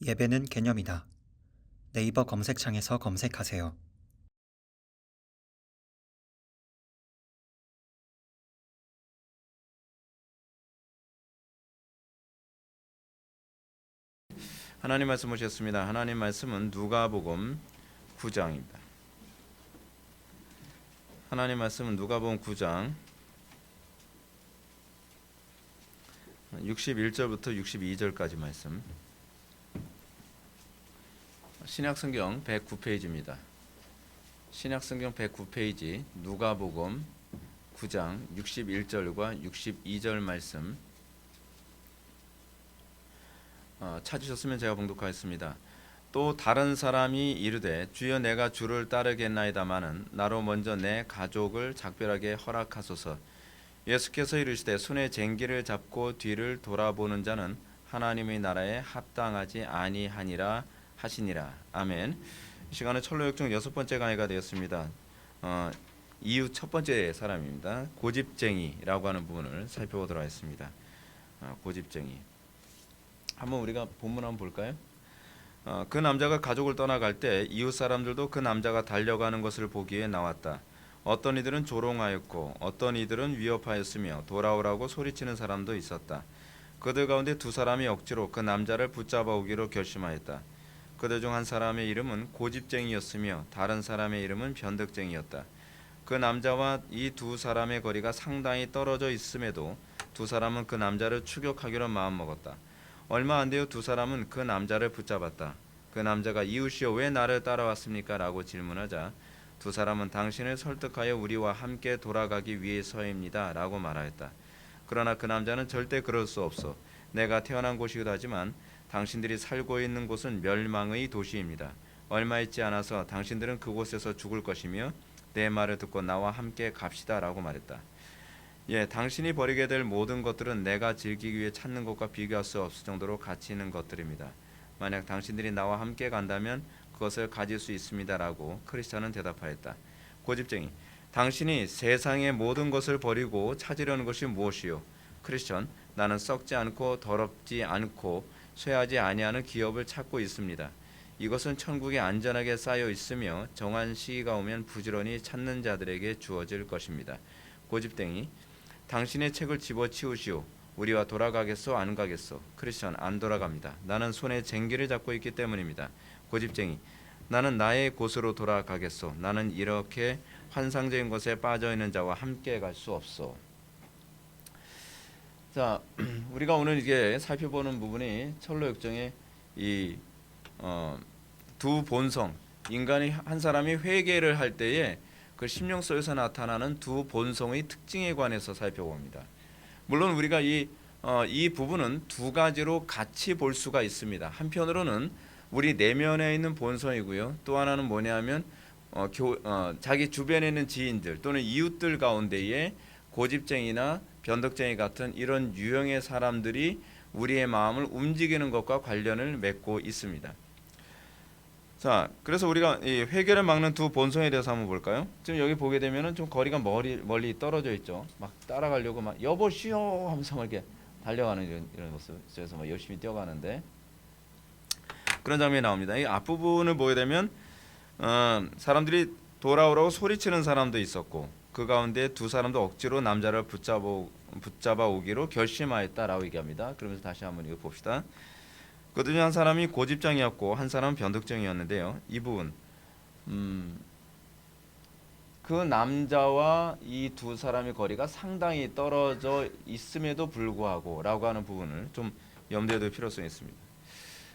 예배는 개념이다. 네이버 검색창에서 검색하세요. 하나님 말씀 보셨습니다. 하나님 말씀은 누가복음 9장입니다. 하나님 말씀은 누가복음 9장 61절부터 62절까지 말씀. 신약성경 109페이지입니다. 신약성경 109페이지 누가복음 9장 61절과 62절 말씀 찾으셨으면 제가 봉독하겠습니다. 또 다른 사람이 이르되 주여 내가 주를 따르겠나이다마는 나로 먼저 내 가족을 작별하게 허락하소서. 예수께서 이르시되 손에 쟁기를 잡고 뒤를 돌아보는 자는 하나님의 나라에 합당하지 아니하니라 하시니라. 아멘. 이 시간은 철로역정 6번째 강의가 되었습니다. 이유 첫 번째 사람입니다. 고집쟁이라고 하는 부분을 살펴보도록 하겠습니다. 고집쟁이. 한번 우리가 본문 한번 볼까요? 그 남자가 가족을 떠나갈 때 이웃 사람들도 그 남자가 달려가는 것을 보기에 나왔다. 어떤 이들은 조롱하였고 어떤 이들은 위협하였으며 돌아오라고 소리치는 사람도 있었다. 그들 가운데 두 사람이 억지로 그 남자를 붙잡아 오기로 결심하였다. 그들 중 한 사람의 이름은 고집쟁이였으며 다른 사람의 이름은 변덕쟁이였다. 그 남자와 이 두 사람의 거리가 상당히 떨어져 있음에도 두 사람은 그 남자를 추격하기로 마음먹었다. 얼마 안 되어 두 사람은 그 남자를 붙잡았다. 그 남자가 이웃이여 왜 나를 따라왔습니까? 라고 질문하자 두 사람은 당신을 설득하여 우리와 함께 돌아가기 위해서입니다. 라고 말하였다. 그러나 그 남자는 절대 그럴 수 없어. 내가 태어난 곳이기도 하지만 당신들이 살고 있는 곳은 멸망의 도시입니다. 얼마 있지 않아서 당신들은 그곳에서 죽을 것이며 내 말을 듣고 나와 함께 갑시다. 라고 말했다. 당신이 버리게 될 모든 것들은 내가 즐기기 위해 찾는 것과 비교할 수 없을 정도로 가치 있는 것들입니다. 만약 당신들이 나와 함께 간다면 그것을 가질 수 있습니다라고 크리스천은 대답하였다. 고집쟁이, 당신이 세상의 모든 것을 버리고 찾으려는 것이 무엇이요? 크리스천, 나는 썩지 않고 더럽지 않고 쇠하지 아니하는 기업을 찾고 있습니다. 이것은 천국에 안전하게 쌓여 있으며 정한 시기가 오면 부지런히 찾는 자들에게 주어질 것입니다. 고집쟁이, 당신의 책을 집어치우시오. 우리와 돌아가겠소? 안 가겠소? 크리스천, 안 돌아갑니다. 나는 손에 쟁기를 잡고 있기 때문입니다. 고집쟁이, 나는 나의 곳으로 돌아가겠소. 나는 이렇게 환상적인 것에 빠져있는 자와 함께 갈 수 없소. 자, 우리가 오늘 이게 살펴보는 부분이 철로역정의 이 두 본성, 인간이 한 사람이 회개를 할 때에 그 심령 속에서 나타나는 두 본성의 특징에 관해서 살펴봅니다. 물론 우리가 이 부분은 두 가지로 같이 볼 수가 있습니다. 한편으로는 우리 내면에 있는 본성이고요. 또 하나는 뭐냐면 자기 주변에 있는 지인들 또는 이웃들 가운데에 고집쟁이나 변덕쟁이 같은 이런 유형의 사람들이 우리의 마음을 움직이는 것과 관련을 맺고 있습니다. 자, 그래서 우리가 이 회개를 막는 두 본성에 대해서 한번 볼까요? 지금 여기 보게 되면은 좀 거리가 멀리 떨어져 있죠. 막 따라가려고 막 여보시오 하면서 막 이렇게 달려가는 이런 모습에서 막 열심히 뛰어가는데 그런 장면이 나옵니다. 이 앞부분을 보게 되면 사람들이 돌아오라고 소리치는 사람도 있었고 그 가운데 두 사람도 억지로 남자를 붙잡아 오기로 결심하였다라고 얘기합니다. 그러면서 다시 한번 이거 봅시다. 그들 중 한 사람이 고집장이었고 한 사람은 변덕쟁이였는데요. 이 부분 그 남자와 이 두 사람의 거리가 상당히 떨어져 있음에도 불구하고 라고 하는 부분을 좀 염두에 둘 필요성이 있습니다.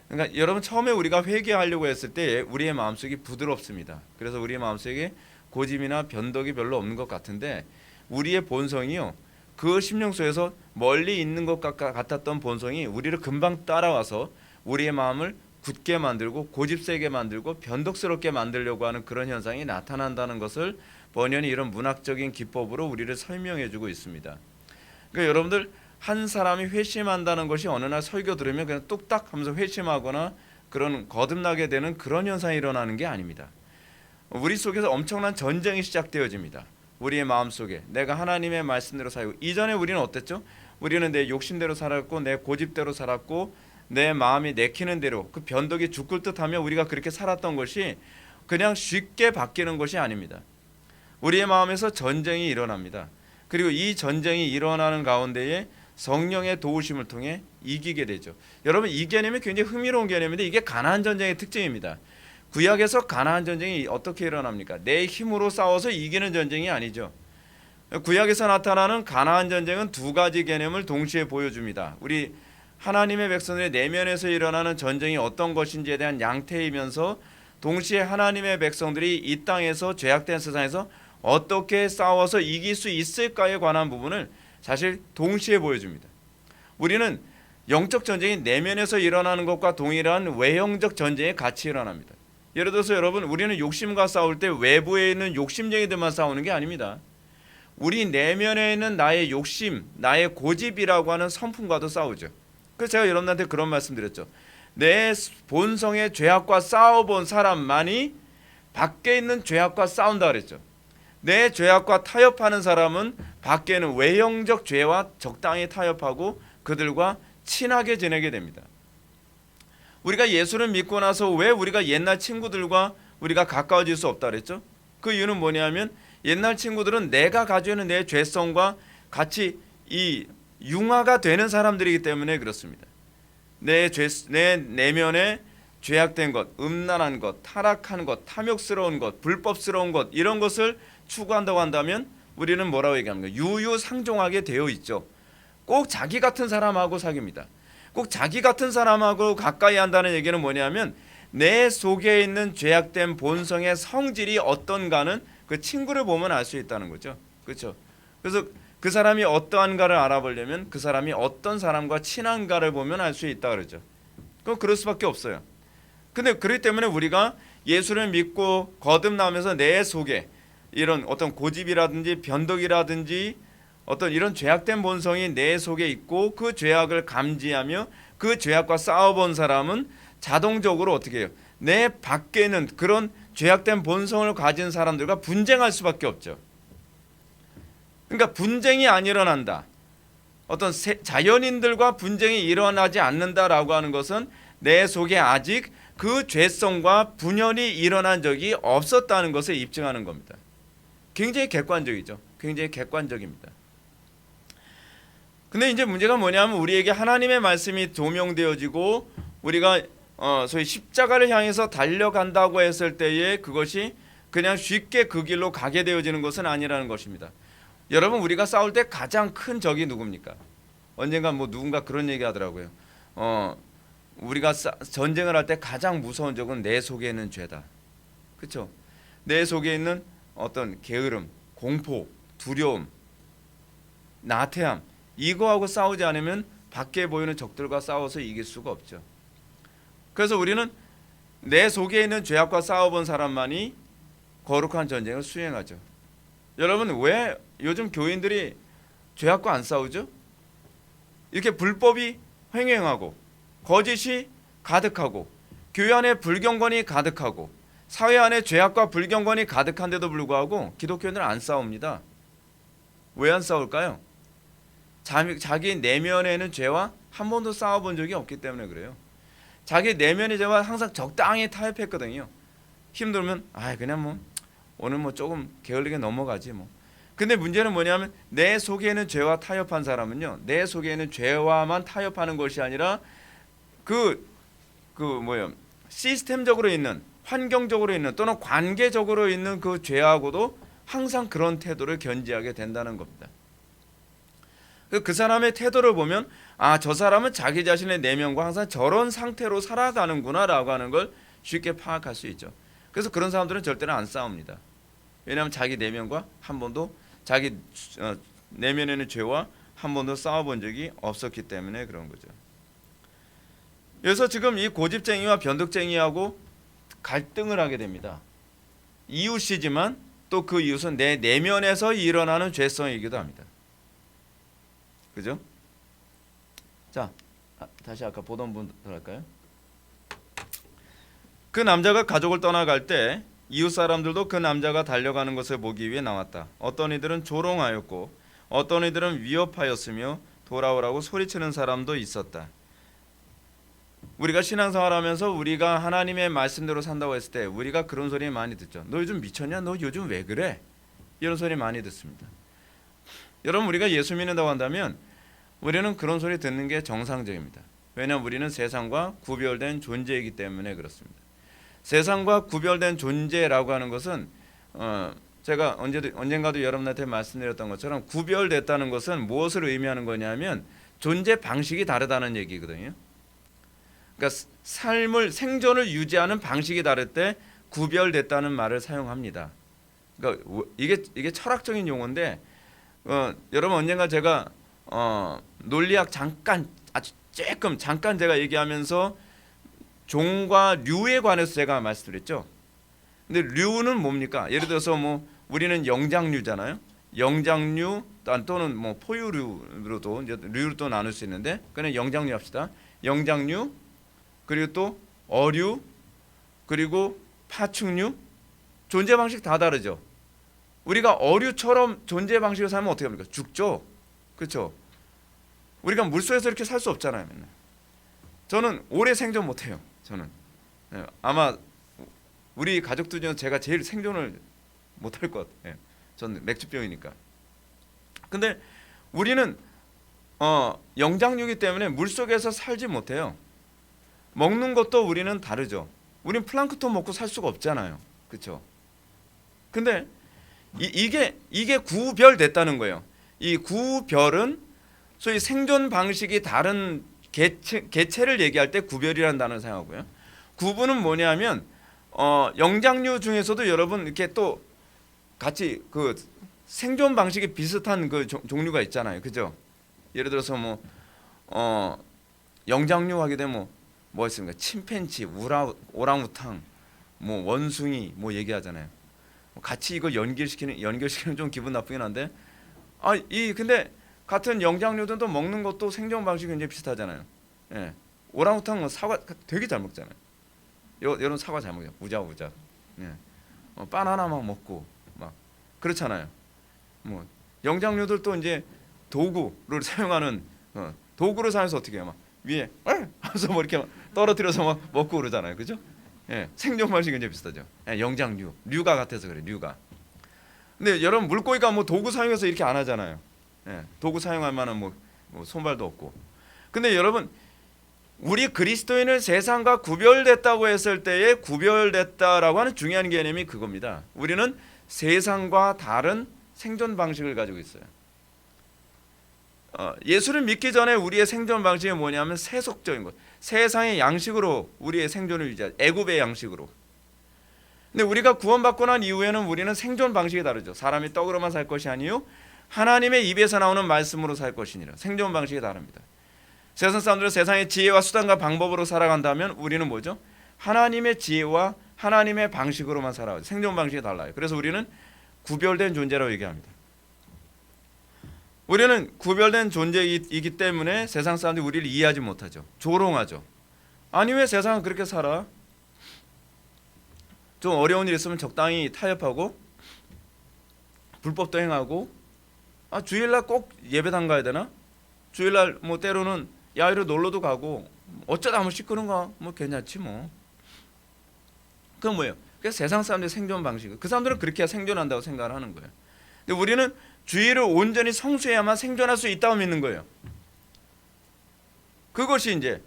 그러니까 여러분 처음에 우리가 회개하려고 했을 때 우리의 마음속이 부드럽습니다. 그래서 우리의 마음속에 고집이나 변덕이 별로 없는 것 같은데 우리의 본성이요. 그 심령 속에서 멀리 있는 것 같았던 본성이 우리를 금방 따라와서 우리의 마음을 굳게 만들고 고집세게 만들고 변덕스럽게 만들려고 하는 그런 현상이 나타난다는 것을 번연히 이런 문학적인 기법으로 우리를 설명해주고 있습니다. 그러니까 여러분들 한 사람이 회심한다는 것이 어느 날 설교 들으면 그냥 뚝딱 하면서 회심하거나 그런 거듭나게 되는 그런 현상이 일어나는 게 아닙니다. 우리 속에서 엄청난 전쟁이 시작되어집니다. 우리의 마음속에 내가 하나님의 말씀대로 살고 이전에 우리는 어땠죠? 우리는 내 욕심대로 살았고 내 고집대로 살았고 내 마음이 내키는 대로 그 변덕이 죽을 듯하며 우리가 그렇게 살았던 것이 그냥 쉽게 바뀌는 것이 아닙니다. 우리의 마음에서 전쟁이 일어납니다. 그리고 이 전쟁이 일어나는 가운데에 성령의 도우심을 통해 이기게 되죠. 여러분, 이 개념이 굉장히 흥미로운 개념인데 이게 가나안 전쟁의 특징입니다. 구약에서 가나안 전쟁이 어떻게 일어납니까? 내 힘으로 싸워서 이기는 전쟁이 아니죠. 구약에서 나타나는 가나안 전쟁은 두 가지 개념을 동시에 보여줍니다. 우리 하나님의 백성들의 내면에서 일어나는 전쟁이 어떤 것인지에 대한 양태이면서 동시에 하나님의 백성들이 이 땅에서 죄악된 세상에서 어떻게 싸워서 이길 수 있을까에 관한 부분을 사실 동시에 보여줍니다. 우리는 영적 전쟁이 내면에서 일어나는 것과 동일한 외형적 전쟁이 같이 일어납니다. 예를 들어서 여러분, 우리는 욕심과 싸울 때 외부에 있는 욕심쟁이들만 싸우는 게 아닙니다. 우리 내면에 있는 나의 욕심, 나의 고집이라고 하는 성품과도 싸우죠. 그래서 제가 여러분한테 그런 말씀 드렸죠. 내 본성의 죄악과 싸워본 사람만이 밖에 있는 죄악과 싸운다 그랬죠. 내 죄악과 타협하는 사람은 밖에는 외형적 죄와 적당히 타협하고 그들과 친하게 지내게 됩니다. 우리가 예수를 믿고 나서 왜 우리가 옛날 친구들과 우리가 가까워질 수 없다 그랬죠? 그 이유는 뭐냐면 옛날 친구들은 내가 가지고 있는 내 죄성과 같이 이 융화가 되는 사람들이기 때문에 그렇습니다. 내 내면에 죄악된 것, 음란한 것, 타락한 것, 탐욕스러운 것, 불법스러운 것, 이런 것을 추구한다고 한다면 우리는 뭐라고 얘기합니까? 유유상종하게 되어 있죠. 꼭 자기 같은 사람하고 사귀입니다. 꼭 자기 같은 사람하고 가까이 한다는 얘기는 뭐냐면 내 속에 있는 죄악된 본성의 성질이 어떤가는 그 친구를 보면 알 수 있다는 거죠. 그렇죠? 그래서 그 사람이 어떠한가를 알아보려면 그 사람이 어떤 사람과 친한가를 보면 알 수 있다 그러죠. 그럼 그럴 수밖에 없어요. 근데 그렇기 때문에 우리가 예수를 믿고 거듭나면서 내 속에 이런 어떤 고집이라든지 변덕이라든지 어떤 이런 죄악된 본성이 내 속에 있고 그 죄악을 감지하며 그 죄악과 싸워본 사람은 자동적으로 어떻게 해요? 내 밖에 있는 그런 죄악된 본성을 가진 사람들과 분쟁할 수밖에 없죠. 그러니까 분쟁이 안 일어난다. 어떤 자연인들과 분쟁이 일어나지 않는다라고 하는 것은 내 속에 아직 그 죄성과 분열이 일어난 적이 없었다는 것을 입증하는 겁니다. 굉장히 객관적이죠. 굉장히 객관적입니다. 근데 이제 문제가 뭐냐면 우리에게 하나님의 말씀이 조명되어지고 우리가 소위 십자가를 향해서 달려간다고 했을 때에 그것이 그냥 쉽게 그 길로 가게 되어지는 것은 아니라는 것입니다. 여러분, 우리가 싸울 때 가장 큰 적이 누굽니까? 언젠가 누군가 그런 얘기 하더라고요. 우리가 전쟁을 할 때 가장 무서운 적은 내 속에 있는 죄다. 그렇죠? 내 속에 있는 어떤 게으름, 공포, 두려움, 나태함, 이거하고 싸우지 않으면 밖에 보이는 적들과 싸워서 이길 수가 없죠. 그래서 우리는 내 속에 있는 죄악과 싸워본 사람만이 거룩한 전쟁을 수행하죠. 여러분, 왜 요즘 교인들이 죄악과 안 싸우죠? 이렇게 불법이 횡행하고 거짓이 가득하고 교회 안에 불경건이 가득하고 사회 안에 죄악과 불경건이 가득한데도 불구하고 기독교인들은 안 싸웁니다. 왜 안 싸울까요? 자기 내면에는 죄와 한 번도 싸워본 적이 없기 때문에 그래요. 자기 내면의 죄와 항상 적당히 타협했거든요. 힘들면 그냥 오늘 조금 게을리게 넘어가지 뭐. 근데 문제는 뭐냐면 내 속에 있는 죄와 타협한 사람은요, 내 속에 있는 죄와만 타협하는 것이 아니라 시스템적으로 있는, 환경적으로 있는 또는 관계적으로 있는 그 죄하고도 항상 그런 태도를 견지하게 된다는 겁니다. 그 사람의 태도를 보면 저 사람은 자기 자신의 내면과 항상 저런 상태로 살아가는구나라고 하는 걸 쉽게 파악할 수 있죠. 그래서 그런 사람들은 절대로 안 싸웁니다. 왜냐하면 자기 내면과 한 번도 자기 내면에는 죄와 한 번도 싸워본 적이 없었기 때문에 그런 거죠. 그래서 지금 이 고집쟁이와 변덕쟁이하고 갈등을 하게 됩니다. 이웃이지만 또 그 이웃은 내 내면에서 일어나는 죄성이기도 합니다. 그죠? 자, 다시 아까 보던 분들 할까요? 그 남자가 가족을 떠나갈 때 이웃 사람들도 그 남자가 달려가는 것을 보기 위해 나왔다. 어떤 이들은 조롱하였고 어떤 이들은 위협하였으며 돌아오라고 소리치는 사람도 있었다. 우리가 신앙생활하면서 우리가 하나님의 말씀대로 산다고 했을 때 우리가 그런 소리 많이 듣죠. 너 요즘 미쳤냐? 너 요즘 왜 그래? 이런 소리 많이 듣습니다. 여러분, 우리가 예수 믿는다고 한다면 우리는 그런 소리 듣는 게 정상적입니다. 왜냐하면 우리는 세상과 구별된 존재이기 때문에 그렇습니다. 세상과 구별된 존재라고 하는 것은 제가 언젠가도 여러분한테 말씀드렸던 것처럼 구별됐다는 것은 무엇을 의미하는 거냐면 존재 방식이 다르다는 얘기거든요. 그러니까 생존을 유지하는 방식이 다를 때 구별됐다는 말을 사용합니다. 그러니까 이게 철학적인 용어인데 여러분, 언젠가 제가 논리학 아주 조금 잠깐 제가 얘기하면서 종과 류에 관해서 제가 말씀드렸죠. 근데 류는 뭡니까? 예를 들어서 뭐 우리는 영장류잖아요. 영장류 또는 뭐 포유류로도 이제 류를 또 나눌 수 있는데 그냥 영장류 합시다. 영장류, 그리고 또 어류, 그리고 파충류. 존재 방식 다 다르죠. 우리가 어류처럼 존재 방식을 살면 어떻게 합니까? 죽죠. 그렇죠? 우리가 물속에서 이렇게 살 수 없잖아요. 맨날. 저는 오래 생존 못해요. 저는 아마 우리 가족들 중에 제가 제일 생존을 못할 것 같아요. 저는 맥주병이니까. 근데 우리는 영장류이기 때문에 물속에서 살지 못해요. 먹는 것도 우리는 다르죠. 우리는 플랑크톤 먹고 살 수가 없잖아요. 그렇죠? 근데 이게 구별됐다는 거예요. 이 구별은 소위 생존 방식이 다른 개체를 얘기할 때 구별이라는 단어를 사용하고요. 구분은 뭐냐면 영장류 중에서도 여러분 이렇게 또 같이 그 생존 방식이 비슷한 그 종류가 있잖아요. 그죠? 예를 들어서 뭐 영장류 하게 되면 뭐 있습니까? 침팬지, 오랑우탕, 뭐 원숭이 뭐 얘기하잖아요. 같이 이거 연결시키는 좀 기분 나쁘긴 한데 근데 같은 영장류들도 먹는 것도 생존 방식이 굉장히 비슷하잖아요. 예. 오랑우탕은 사과 되게 잘 먹잖아요. 여러분 사과 잘 먹어요. 우자우자. 예. 바나나만 먹고 막 그렇잖아요. 뭐 영장류들도 이제 도구를 사용하는 도구를 사용해서 어떻게 해요? 막 위에 하면서 뭐 이렇게 막 떨어뜨려서 막 먹고 그러잖아요. 그죠? 예. 생존 방식이 굉장히 비슷하죠. 예. 류가 같아서 그래. 류가. 근데 여러분 물고기가 뭐 도구 사용해서 이렇게 안 하잖아요. 예. 도구 사용할 만한 뭐 손발도 없고. 근데 여러분 우리 그리스도인은 세상과 구별됐다고 했을 때에 구별됐다라고 하는 중요한 개념이 그겁니다. 우리는 세상과 다른 생존 방식을 가지고 있어요. 예수를 믿기 전에 우리의 생존 방식이 뭐냐면 세속적인 것, 세상의 양식으로 우리의 생존을 유지하죠. 애굽의 양식으로. 근데 우리가 구원받고 난 이후에는 우리는 생존 방식이 다르죠. 사람이 떡으로만 살 것이 아니요 하나님의 입에서 나오는 말씀으로 살 것이니라. 생존 방식이 다릅니다. 세상 사람들은 세상의 지혜와 수단과 방법으로 살아간다면 우리는 뭐죠? 하나님의 지혜와 하나님의 방식으로만 살아가죠. 생존 방식이 달라요. 그래서 우리는 구별된 존재라고 얘기합니다. 우리는 구별된 존재이기 때문에 세상 사람들이 우리를 이해하지 못하죠. 조롱하죠. 아니 왜 세상은 그렇게 살아? 좀 어려운 일 있으면 적당히 타협하고 불법도 행하고 주일날 꼭 예배당 가야 되나? 주일날 뭐 때로는 야외로 놀러도 가고 어쩌다 한번 시끄러운가? 뭐 괜찮지 뭐. 그건 뭐예요? 그게 세상 사람들의 생존 방식. 그 사람들은 그렇게 생존한다고 생각을 하는 거예요. 근데 우리는 주의를 온전히 성수해야만 생존할 수 있다고 믿는 거예요. 그것이 이제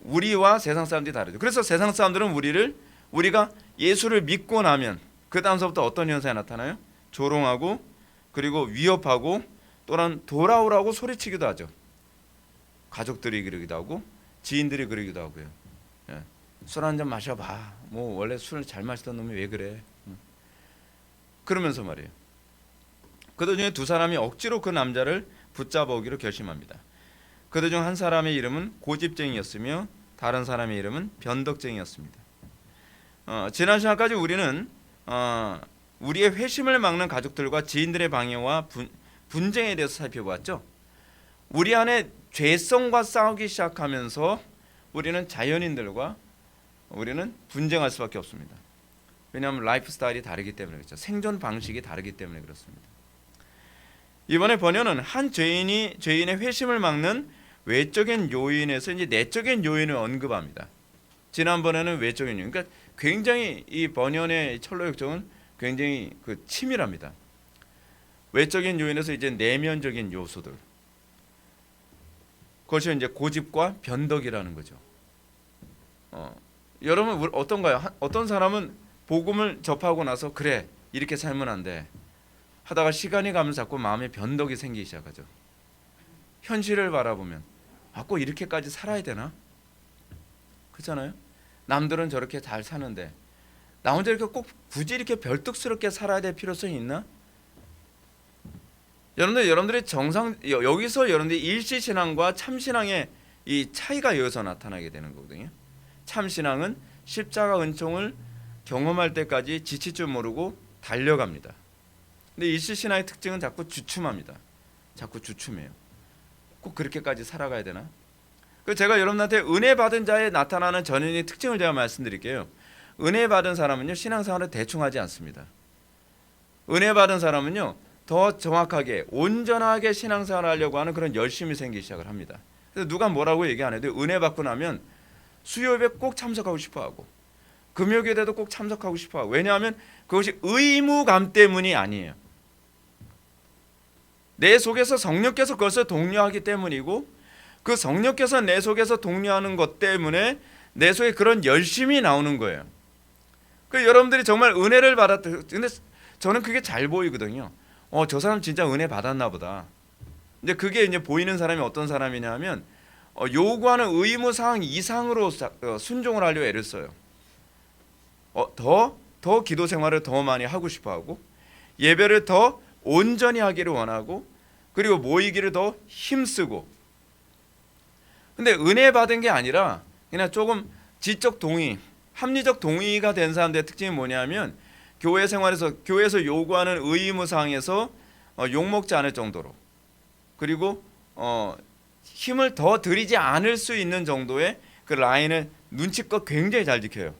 우리와 세상 사람들이 다르죠. 그래서 세상 사람들은 우리가 예수를 믿고 나면 그 다음서부터 어떤 현상이 나타나요? 조롱하고 그리고 위협하고 또는 돌아오라고 소리치기도 하죠. 가족들이 그러기도 하고 지인들이 그러기도 하고요. 예. 술 한 잔 마셔봐. 뭐 원래 술 잘 마시던 놈이 왜 그래? 그러면서 말이에요. 그들 중에 두 사람이 억지로 그 남자를 붙잡아 오기로 결심합니다. 그들 중 한 사람의 이름은 고집쟁이였으며 다른 사람의 이름은 변덕쟁이였습니다. 지난 시간까지 우리는 우리의 회심을 막는 가족들과 지인들의 방해와 분쟁에 대해서 살펴보았죠. 우리 안에 죄성과 싸우기 시작하면서 우리는 자연인들과 우리는 분쟁할 수밖에 없습니다. 왜냐하면 라이프 스타일이 다르기 때문에 그렇죠. 생존 방식이 다르기 때문에 그렇습니다. 이번에 번역은 한 죄인의 회심을 막는 외적인 요인에서 이제 내적인 요인을 언급합니다. 지난번에는 외적인 요인. 그러니까 굉장히 이 번연의 철로역정은 굉장히 그 치밀합니다. 외적인 요인에서 이제 내면적인 요소들. 그것이 이제 고집과 변덕이라는 거죠. 여러분 어떤가요? 어떤 사람은 복음을 접하고 나서 그래 이렇게 살면 안 돼 하다가 시간이 가면서 자꾸 마음에 변덕이 생기기 시작하죠. 현실을 바라보면 꼭 이렇게까지 살아야 되나? 그렇잖아요. 남들은 저렇게 잘 사는데 나 혼자 이렇게 꼭 굳이 이렇게 별뚝스럽게 살아야 될 필요성이 있나? 여러분들이 여기서 여러분들이 일시신앙과 참신앙의 이 차이가 여기서 나타나게 되는 거거든요. 참신앙은 십자가 은총을 경험할 때까지 지칠 줄 모르고 달려갑니다. 근데 일시신앙의 특징은 자꾸 주춤합니다. 자꾸 주춤해요. 꼭 그렇게까지 살아가야 되나? 제가 여러분한테 은혜 받은 자에 나타나는 전인의 특징을 제가 말씀드릴게요. 은혜 받은 사람은요 신앙생활을 대충 하지 않습니다. 은혜 받은 사람은요 더 정확하게 온전하게 신앙생활을 하려고 하는 그런 열심이 생기기 시작을 합니다. 그래서 누가 뭐라고 얘기 안 해도 은혜 받고 나면 수요예배 꼭 참석하고 싶어하고 금요예배도 꼭 참석하고 싶어하고, 왜냐하면 그것이 의무감 때문이 아니에요. 내 속에서 성령께서 그것을 독려하기 때문이고, 그 성령께서 내 속에서 독려하는 것 때문에 내 속에 그런 열심이 나오는 거예요. 여러분들이 정말 은혜를 받았다. 근데 저는 그게 잘 보이거든요. 저 사람 진짜 은혜 받았나 보다. 근데 그게 이제 보이는 사람이 어떤 사람이냐면 요구하는 의무 사항 이상으로 순종을 하려고 애를 써요. 더 기도 생활을 더 많이 하고 싶어하고, 예배를 더 온전히 하기를 원하고, 그리고 모이기를 더 힘쓰고. 근데 은혜 받은 게 아니라 그냥 조금 지적 동의, 합리적 동의가 된 사람들의 특징이 뭐냐면, 교회 생활에서 교회에서 요구하는 의무 사항에서 욕먹지 않을 정도로, 그리고 힘을 더 들이지 않을 수 있는 정도의 그 라인을 눈치껏 굉장히 잘 지켜요.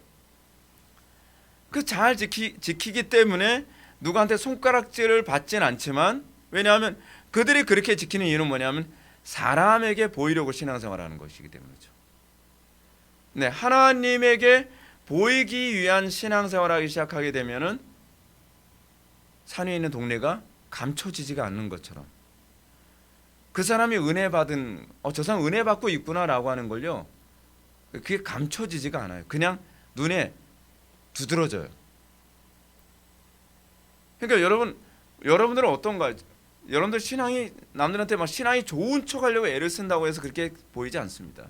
잘 지키기 때문에 누구한테 손가락질을 받진 않지만, 왜냐하면 그들이 그렇게 지키는 이유는 뭐냐면 사람에게 보이려고 신앙생활하는 것이기 때문이죠. 네, 하나님에게 보이기 위한 신앙생활하기 시작하게 되면은 산 위에 있는 동네가 감춰지지가 않는 것처럼, 그 사람이 은혜 받은 저 사람 은혜 받고 있구나라고 하는 걸요, 그게 감춰지지가 않아요. 그냥 눈에 두드러져요. 그러니까 여러분들은 어떤가? 여러분들 신앙이 남들한테 막 신앙이 좋은 척하려고 애를 쓴다고 해서 그렇게 보이지 않습니다.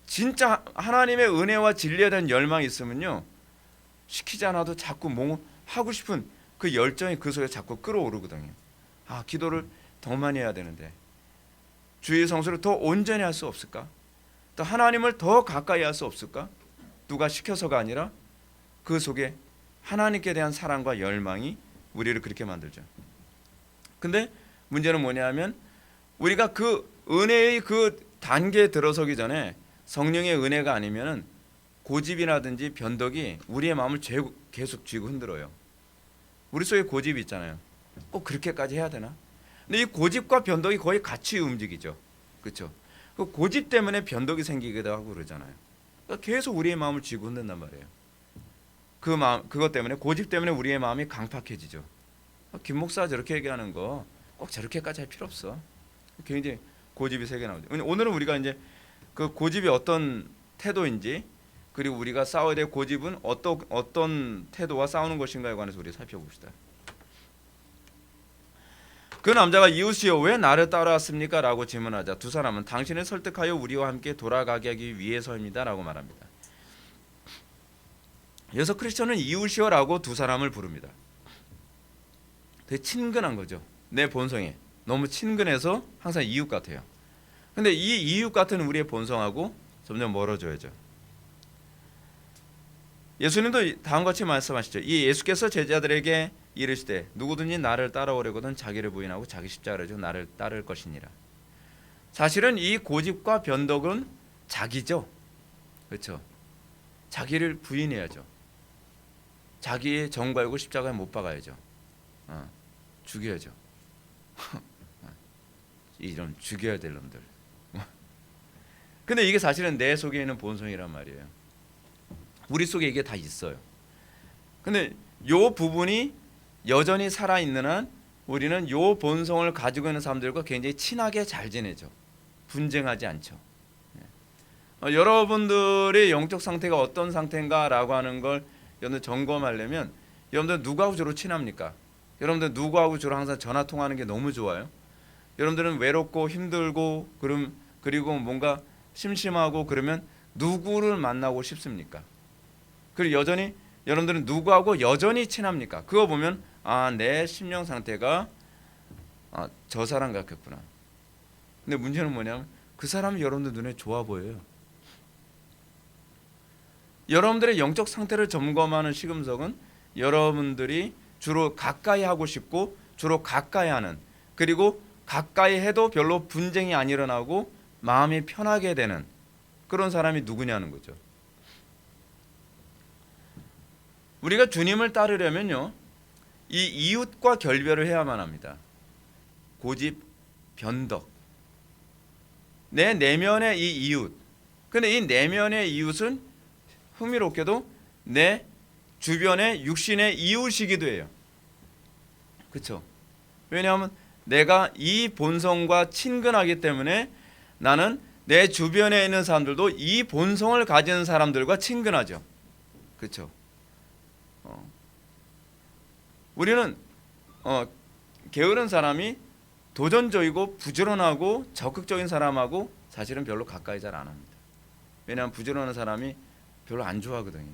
진짜 하나님의 은혜와 진리에 대한 열망이 있으면요, 시키지 않아도 자꾸 뭐 하고 싶은 그 열정이 그 속에 자꾸 끌어오르거든요. 기도를 더 많이 해야 되는데, 주의 성수를 더 온전히 할 수 없을까? 또 하나님을 더 가까이 할 수 없을까? 누가 시켜서가 아니라 그 속에 하나님께 대한 사랑과 열망이 우리를 그렇게 만들죠. 근데 문제는 뭐냐면, 우리가 그 은혜의 그 단계에 들어서기 전에 성령의 은혜가 아니면은 고집이라든지 변덕이 우리의 마음을 계속 쥐고 흔들어요. 우리 속에 고집이 있잖아요. 꼭 그렇게까지 해야 되나? 근데 이 고집과 변덕이 거의 같이 움직이죠. 그렇죠? 그 고집 때문에 변덕이 생기기도 하고 그러잖아요. 그러니까 계속 우리의 마음을 쥐고 흔든단 말이에요. 그것 때문에, 고집 때문에 우리의 마음이 강팍해지죠. 김 목사가 저렇게 얘기하는 거 꼭 저렇게까지 할 필요 없어. 굉장히 고집이 세게 나오죠. 오늘은 우리가 이제 그 고집이 어떤 태도인지, 그리고 우리가 싸워야 될 고집은 어떤 태도와 싸우는 것인가에 관해서 우리 살펴봅시다. 그 남자가 이웃이여 왜 나를 따라왔습니까? 라고 질문하자 두 사람은 당신을 설득하여 우리와 함께 돌아가게 하기 위해서입니다 라고 말합니다. 여기서 크리스천은 이웃이여 라고 두 사람을 부릅니다. 되게 친근한 거죠. 내 본성에 너무 친근해서 항상 이웃 같아요. 근데 이 이웃 같은 우리의 본성하고 점점 멀어져야죠. 예수님도 다음과 같이 말씀하시죠. 이 예수께서 제자들에게 이르시되 누구든지 나를 따라오려거든 자기를 부인하고 자기 십자가를 지고 나를 따를 것이니라. 사실은 이 고집과 변덕은 자기죠. 그렇죠? 자기를 부인해야죠. 자기의 정 걸고 십자가에 못 박아야죠. 죽여야죠. 이런 죽여야 될 놈들. 근데 이게 사실은 내 속에 있는 본성이란 말이에요. 우리 속에 이게 다 있어요. 근데 요 부분이 여전히 살아있는 한 우리는 요 본성을 가지고 있는 사람들과 굉장히 친하게 잘 지내죠. 분쟁하지 않죠. 여러분들의 영적 상태가 어떤 상태인가라고 하는 걸 여러분들 점검하려면 여러분들 누구하고 주로 친합니까? 여러분들 누구하고 주로 항상 전화 통화하는 게 너무 좋아요? 여러분들은 외롭고 힘들고 그리고 뭔가 심심하고 그러면 누구를 만나고 싶습니까? 그리고 여전히 여러분들은 누구하고 여전히 친합니까? 그거 보면 내 심령 상태가 저 사람 같겠구나. 근데 문제는 뭐냐면 그 사람이 여러분들 눈에 좋아 보여요. 여러분들의 영적 상태를 점검하는 시금석은 여러분들이 주로 가까이 하고 싶고 주로 가까이 하는, 그리고 가까이 해도 별로 분쟁이 안 일어나고 마음이 편하게 되는 그런 사람이 누구냐는 거죠. 우리가 주님을 따르려면요, 이 이웃과 결별을 해야만 합니다. 고집, 변덕. 내 내면의 이 이웃. 근데 이 내면의 이웃은 흥미롭게도 내 주변의 육신의 이웃이기도 해요. 그렇죠? 왜냐하면 내가 이 본성과 친근하기 때문에 나는 내 주변에 있는 사람들도 이 본성을 가진 사람들과 친근하죠. 그렇죠? 우리는 게으른 사람이 도전적이고 부지런하고 적극적인 사람하고 사실은 별로 가까이 잘 안 합니다. 왜냐하면 부지런한 사람이 별로 안 좋아하거든요.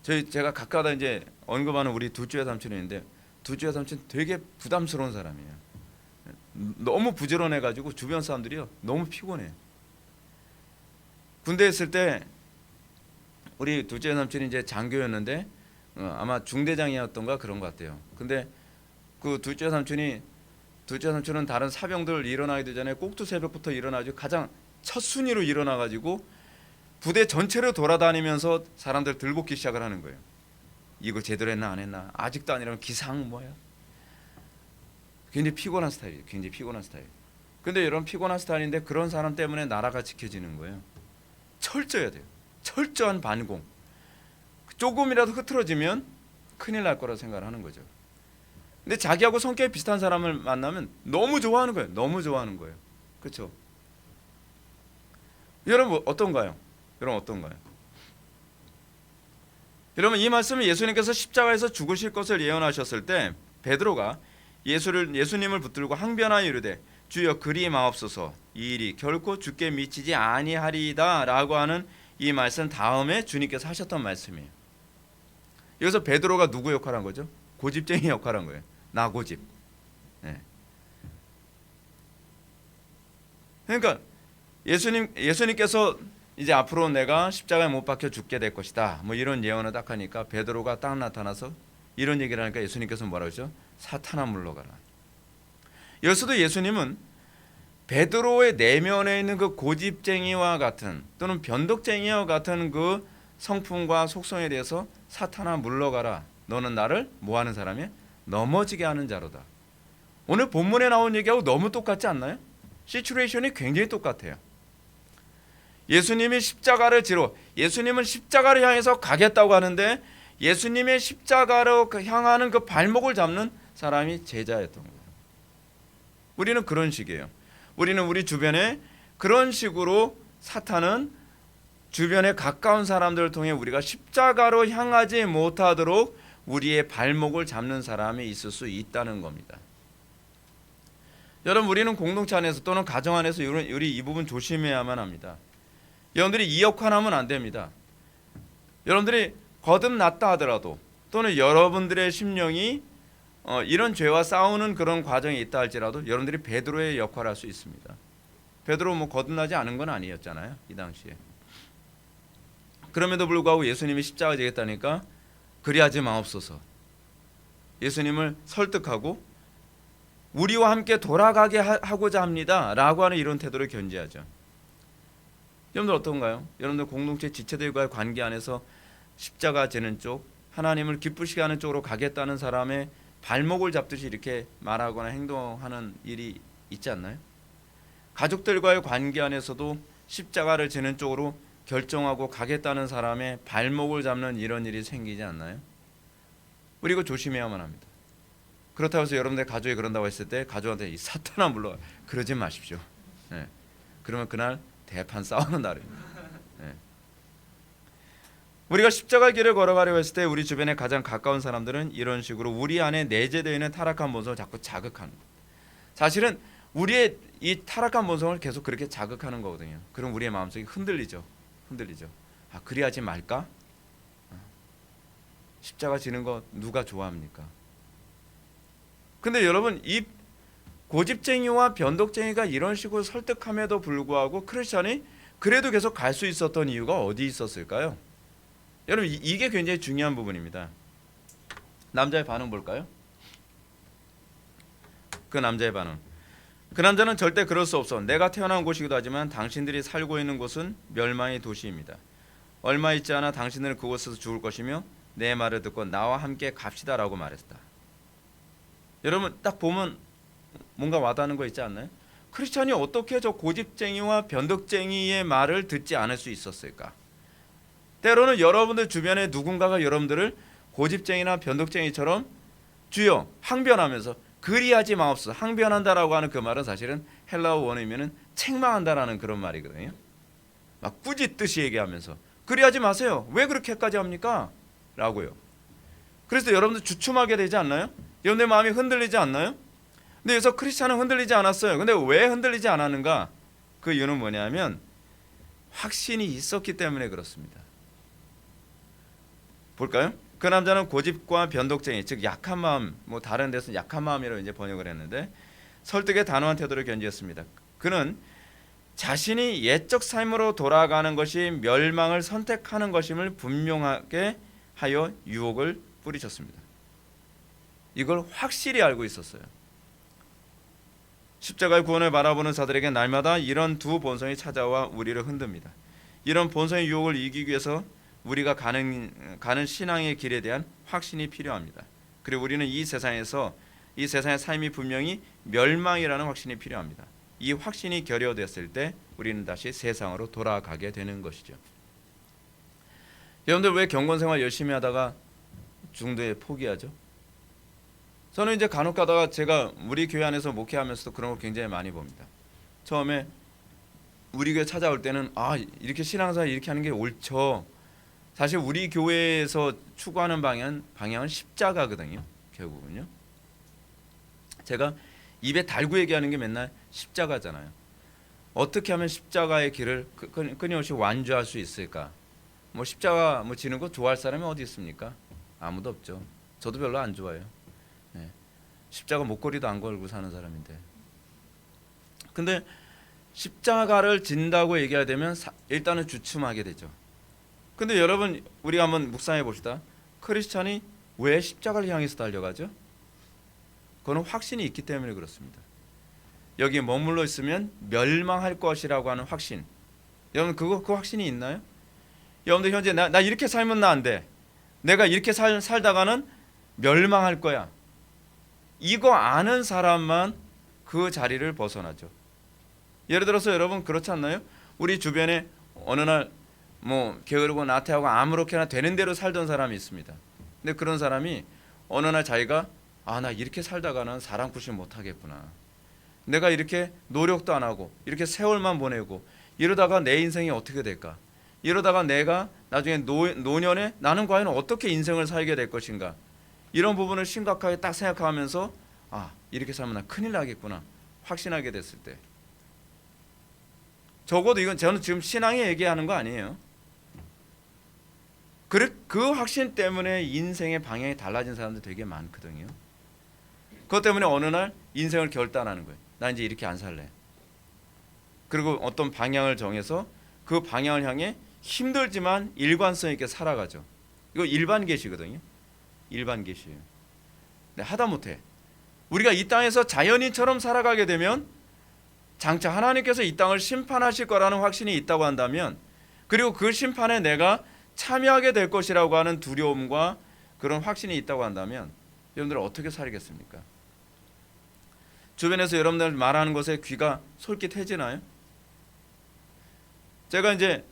제가 가까다 이제 언급하는 우리 둘째 삼촌이 있는데, 둘째 삼촌 되게 부담스러운 사람이에요. 너무 부지런해가지고 주변 사람들이요 너무 피곤해. 군대 있을 때 우리 둘째 삼촌이 이제 장교였는데 아마 중대장이었던가 그런 것 같아요. 근데 그 둘째 삼촌은 다른 사병들 일어나기 전에 꼭두 새벽부터 일어나가지고 가장 첫 순위로 일어나가지고 부대 전체를 돌아다니면서 사람들 들볶기 시작을 하는 거예요. 이거 제대로 했나 안 했나, 아직도 아니라면 기상 뭐야. 굉장히 피곤한 스타일이에요. 굉장히 피곤한 스타일. 근데 이런 피곤한 스타일인데 그런 사람 때문에 나라가 지켜지는 거예요. 철저해야 돼요. 철저한 반공. 조금이라도 흐트러지면 큰일 날 거라 생각을 하는 거죠. 근데 자기하고 성격이 비슷한 사람을 만나면 너무 좋아하는 거예요. 너무 좋아하는 거예요. 그렇죠? 여러분 어떤가요? 여러분 이 말씀은 예수님께서 십자가에서 죽으실 것을 예언하셨을 때 베드로가 예수님을 붙들고 항변하여 이르되 주여 그리 마옵소서, 이 일이 결코 주께 미치지 아니하리이다라고 하는 이 말씀 다음에 주님께서 하셨던 말씀이에요. 여기서 베드로가 누구 역할한 거죠? 고집쟁이 역할한 거예요. 나 고집. 네. 그러니까 예수님께서 이제 앞으로 내가 십자가에 못 박혀 죽게 될 것이다, 뭐 이런 예언을 딱 하니까 베드로가 딱 나타나서 이런 얘기를 하니까 예수님께서 뭐라고 하죠? 사탄아 물러가라. 여기서도 예수님은 베드로의 내면에 있는 그 고집쟁이와 같은 또는 변덕쟁이와 같은 그 성품과 속성에 대해서 사탄아 물러가라, 너는 나를 뭐하는 사람이야? 넘어지게 하는 자로다. 오늘 본문에 나온 얘기하고 너무 똑같지 않나요? 시츄에이션이 굉장히 똑같아요. 예수님이 십자가를 지러, 예수님은 십자가를 향해서 가겠다고 하는데 예수님의 십자가로 향하는 그 발목을 잡는 사람이 제자였던 거예요. 우리는 그런 식이에요. 우리는 우리 주변에 그런 식으로 사탄은 주변에 가까운 사람들을 통해 우리가 십자가로 향하지 못하도록 우리의 발목을 잡는 사람이 있을 수 있다는 겁니다. 여러분 우리는 공동체 안에서 또는 가정 안에서 우리 이 부분 조심해야만 합니다. 여러분들이 이 역할하면 안 됩니다. 여러분들이 거듭났다 하더라도 또는 여러분들의 심령이 이런 죄와 싸우는 그런 과정이 있다 할지라도 여러분들이 베드로의 역할을 할 수 있습니다. 베드로 뭐 거듭나지 않은 건 아니었잖아요, 이 당시에. 그럼에도 불구하고 예수님이 십자가 지겠다니까 그리하지 마옵소서, 예수님을 설득하고 우리와 함께 돌아가게 하고자 합니다 라고 하는 이런 태도를 견지하죠. 여러분들 어떤가요? 여러분들 공동체 지체들과의 관계 안에서 십자가 지는 쪽, 하나님을 기쁘시게 하는 쪽으로 가겠다는 사람의 발목을 잡듯이 이렇게 말하거나 행동하는 일이 있지 않나요? 가족들과의 관계 안에서도 십자가를 지는 쪽으로 결정하고 가겠다는 사람의 발목을 잡는 이런 일이 생기지 않나요? 우리 이거 조심해야만 합니다. 그렇다고 해서 여러분들 가족이 그런다고 했을 때 가족한테 이 사탄아 물러가 그러지 마십시오. 예. 그러면 그날 대판 싸우는 날입니다. 예. 우리가 십자가 길을 걸어가려고 했을 때 우리 주변에 가장 가까운 사람들은 이런 식으로 우리 안에 내재되어 있는 타락한 본성을 자꾸 자극하는 거예요. 사실은 우리의 이 타락한 본성을 계속 그렇게 자극하는 거거든요. 그럼 우리의 마음속이 흔들리죠. 아, 그리하지 말까? 십자가 지는 거 누가 좋아합니까? 근데 여러분, 이 고집쟁이와 변덕쟁이가 이런 식으로 설득함에도 불구하고 크리스찬이 그래도 계속 갈 수 있었던 이유가 어디 있었을까요? 여러분, 이게 굉장히 중요한 부분입니다. 남자의 반응 볼까요? 그 남자의 반응. 그 남자는 절대 그럴 수 없어. 내가 태어난 곳이기도 하지만 당신들이 살고 있는 곳은 멸망의 도시입니다. 얼마 있지 않아 당신들은 그곳에서 죽을 것이며 내 말을 듣고 나와 함께 갑시다라고 말했다. 여러분 딱 보면 뭔가 와닿는 거 있지 않나요? 크리스찬이 어떻게 저 고집쟁이와 변덕쟁이의 말을 듣지 않을 수 있었을까? 때로는 여러분들 주변에 누군가가 여러분들을 고집쟁이나 변덕쟁이처럼 주여 항변하면서 그리하지 마옵소서. 항변한다라고 하는 그 말은 사실은 헬라어 원어이면은 책망한다라는 그런 말이거든요. 막 꾸짖듯이 얘기하면서 그리하지 마세요. 왜 그렇게까지 합니까? 라고요. 그래서 여러분들 주춤하게 되지 않나요? 여러분들 마음이 흔들리지 않나요? 근데 여기서 크리스찬은 흔들리지 않았어요. 근데 왜 흔들리지 않았는가? 그 이유는 뭐냐면 확신이 있었기 때문에 그렇습니다. 볼까요? 그 남자는 고집과 변덕쟁이, 즉 약한 마음, 뭐 다른 데서는 약한 마음이라고 이제 번역을 했는데 설득의 단호한 태도를 견지했습니다. 그는 자신이 옛적 삶으로 돌아가는 것이 멸망을 선택하는 것임을 분명하게 하여 유혹을 뿌리쳤습니다. 이걸 확실히 알고 있었어요. 십자가의 구원을 바라보는 자들에게 날마다 이런 두 본성이 찾아와 우리를 흔듭니다. 이런 본성의 유혹을 이기기 위해서 우리가 가는 신앙의 길에 대한 확신이 필요합니다. 그리고 우리는 이 세상의 삶이 분명히 멸망이라는 확신이 필요합니다. 이 확신이 결여됐을 때 우리는 다시 세상으로 돌아가게 되는 것이죠. 여러분들 왜 경건생활 열심히 하다가 중도에 포기하죠? 저는 이제 간혹 가다가 제가 우리 교회 안에서 목회하면서도 그런 걸 굉장히 많이 봅니다. 처음에 우리 교회 찾아올 때는 이렇게 신앙생활 이렇게 하는 게 옳죠. 사실 우리 교회에서 추구하는 방향은 십자가거든요. 결국은요. 제가 입에 달고 얘기하는 게 맨날 십자가잖아요. 어떻게 하면 십자가의 길을 끊임없이 완주할 수 있을까? 뭐 십자가 지는 거 좋아할 사람이 어디 있습니까? 아무도 없죠. 저도 별로 안 좋아해요. 네. 십자가 목걸이도 안 걸고 사는 사람인데. 근데 십자가를 진다고 얘기하게 되면 일단은 주춤하게 되죠. 근데 여러분 우리가 한번 묵상해 봅시다. 크리스찬이 왜 십자가를 향해서 달려가죠? 그거는 확신이 있기 때문에 그렇습니다. 여기 머물러 있으면 멸망할 것이라고 하는 확신. 여러분 그 확신이 있나요? 여러분들 현재 나 이렇게 살면 나 안 돼. 내가 이렇게 살다가는 멸망할 거야. 이거 아는 사람만 그 자리를 벗어나죠. 예를 들어서 여러분 그렇지 않나요? 우리 주변에 어느 날 게으르고 나태하고 아무렇게나 되는 대로 살던 사람이 있습니다. 근데 그런 사람이 어느 날 자기가 나 이렇게 살다가는 사랑푸시 못하겠구나. 내가 이렇게 노력도 안 하고 이렇게 세월만 보내고 이러다가 내 인생이 어떻게 될까? 이러다가 내가 나중에 노년에 나는 과연 어떻게 인생을 살게 될 것인가? 이런 부분을 심각하게 딱 생각하면서 이렇게 살면 나 큰일 나겠구나 확신하게 됐을 때, 적어도 이건 저는 지금 신앙에 얘기하는 거 아니에요. 그 확신 때문에 인생의 방향이 달라진 사람들 되게 많거든요. 그것 때문에 어느 날 인생을 결단하는 거예요. 나 이제 이렇게 안 살래. 그리고 어떤 방향을 정해서 그 방향을 향해 힘들지만 일관성 있게 살아가죠. 이거 일반 계시거든요. 일반 계시예요. 근데 하다못해 우리가 이 땅에서 자연인처럼 살아가게 되면 장차 하나님께서 이 땅을 심판하실 거라는 확신이 있다고 한다면, 그리고 그 심판에 내가 참여하게 될 것이라고 하는 두려움과 그런 확신이 있다고 한다면 여러분들은 어떻게 살겠습니까? 주변에서 여러분들 말하는 것에 귀가 솔깃해지나요? 제가 이제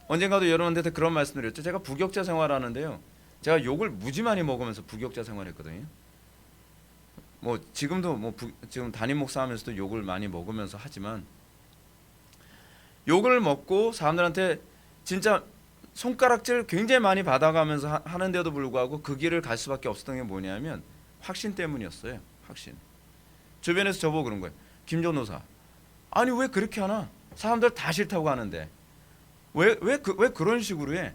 언젠가도 여러분한테 그런 말씀드렸죠. 제가 부격자 생활하는데요. 제가 욕을 무지 많이 먹으면서 부격자 생활했거든요. 뭐 지금도 지금 담임 목사하면서도 욕을 많이 먹으면서 하지만 욕을 먹고 사람들한테 진짜 손가락질 굉장히 많이 받아가면서 하는데도 불구하고 그 길을 갈 수밖에 없었던 게 뭐냐면 확신 때문이었어요. 확신. 주변에서 저보고 그런 거예요. 김 전도사, 아니 왜 그렇게 하나? 사람들 다 싫다고 하는데 왜 그런 식으로 해?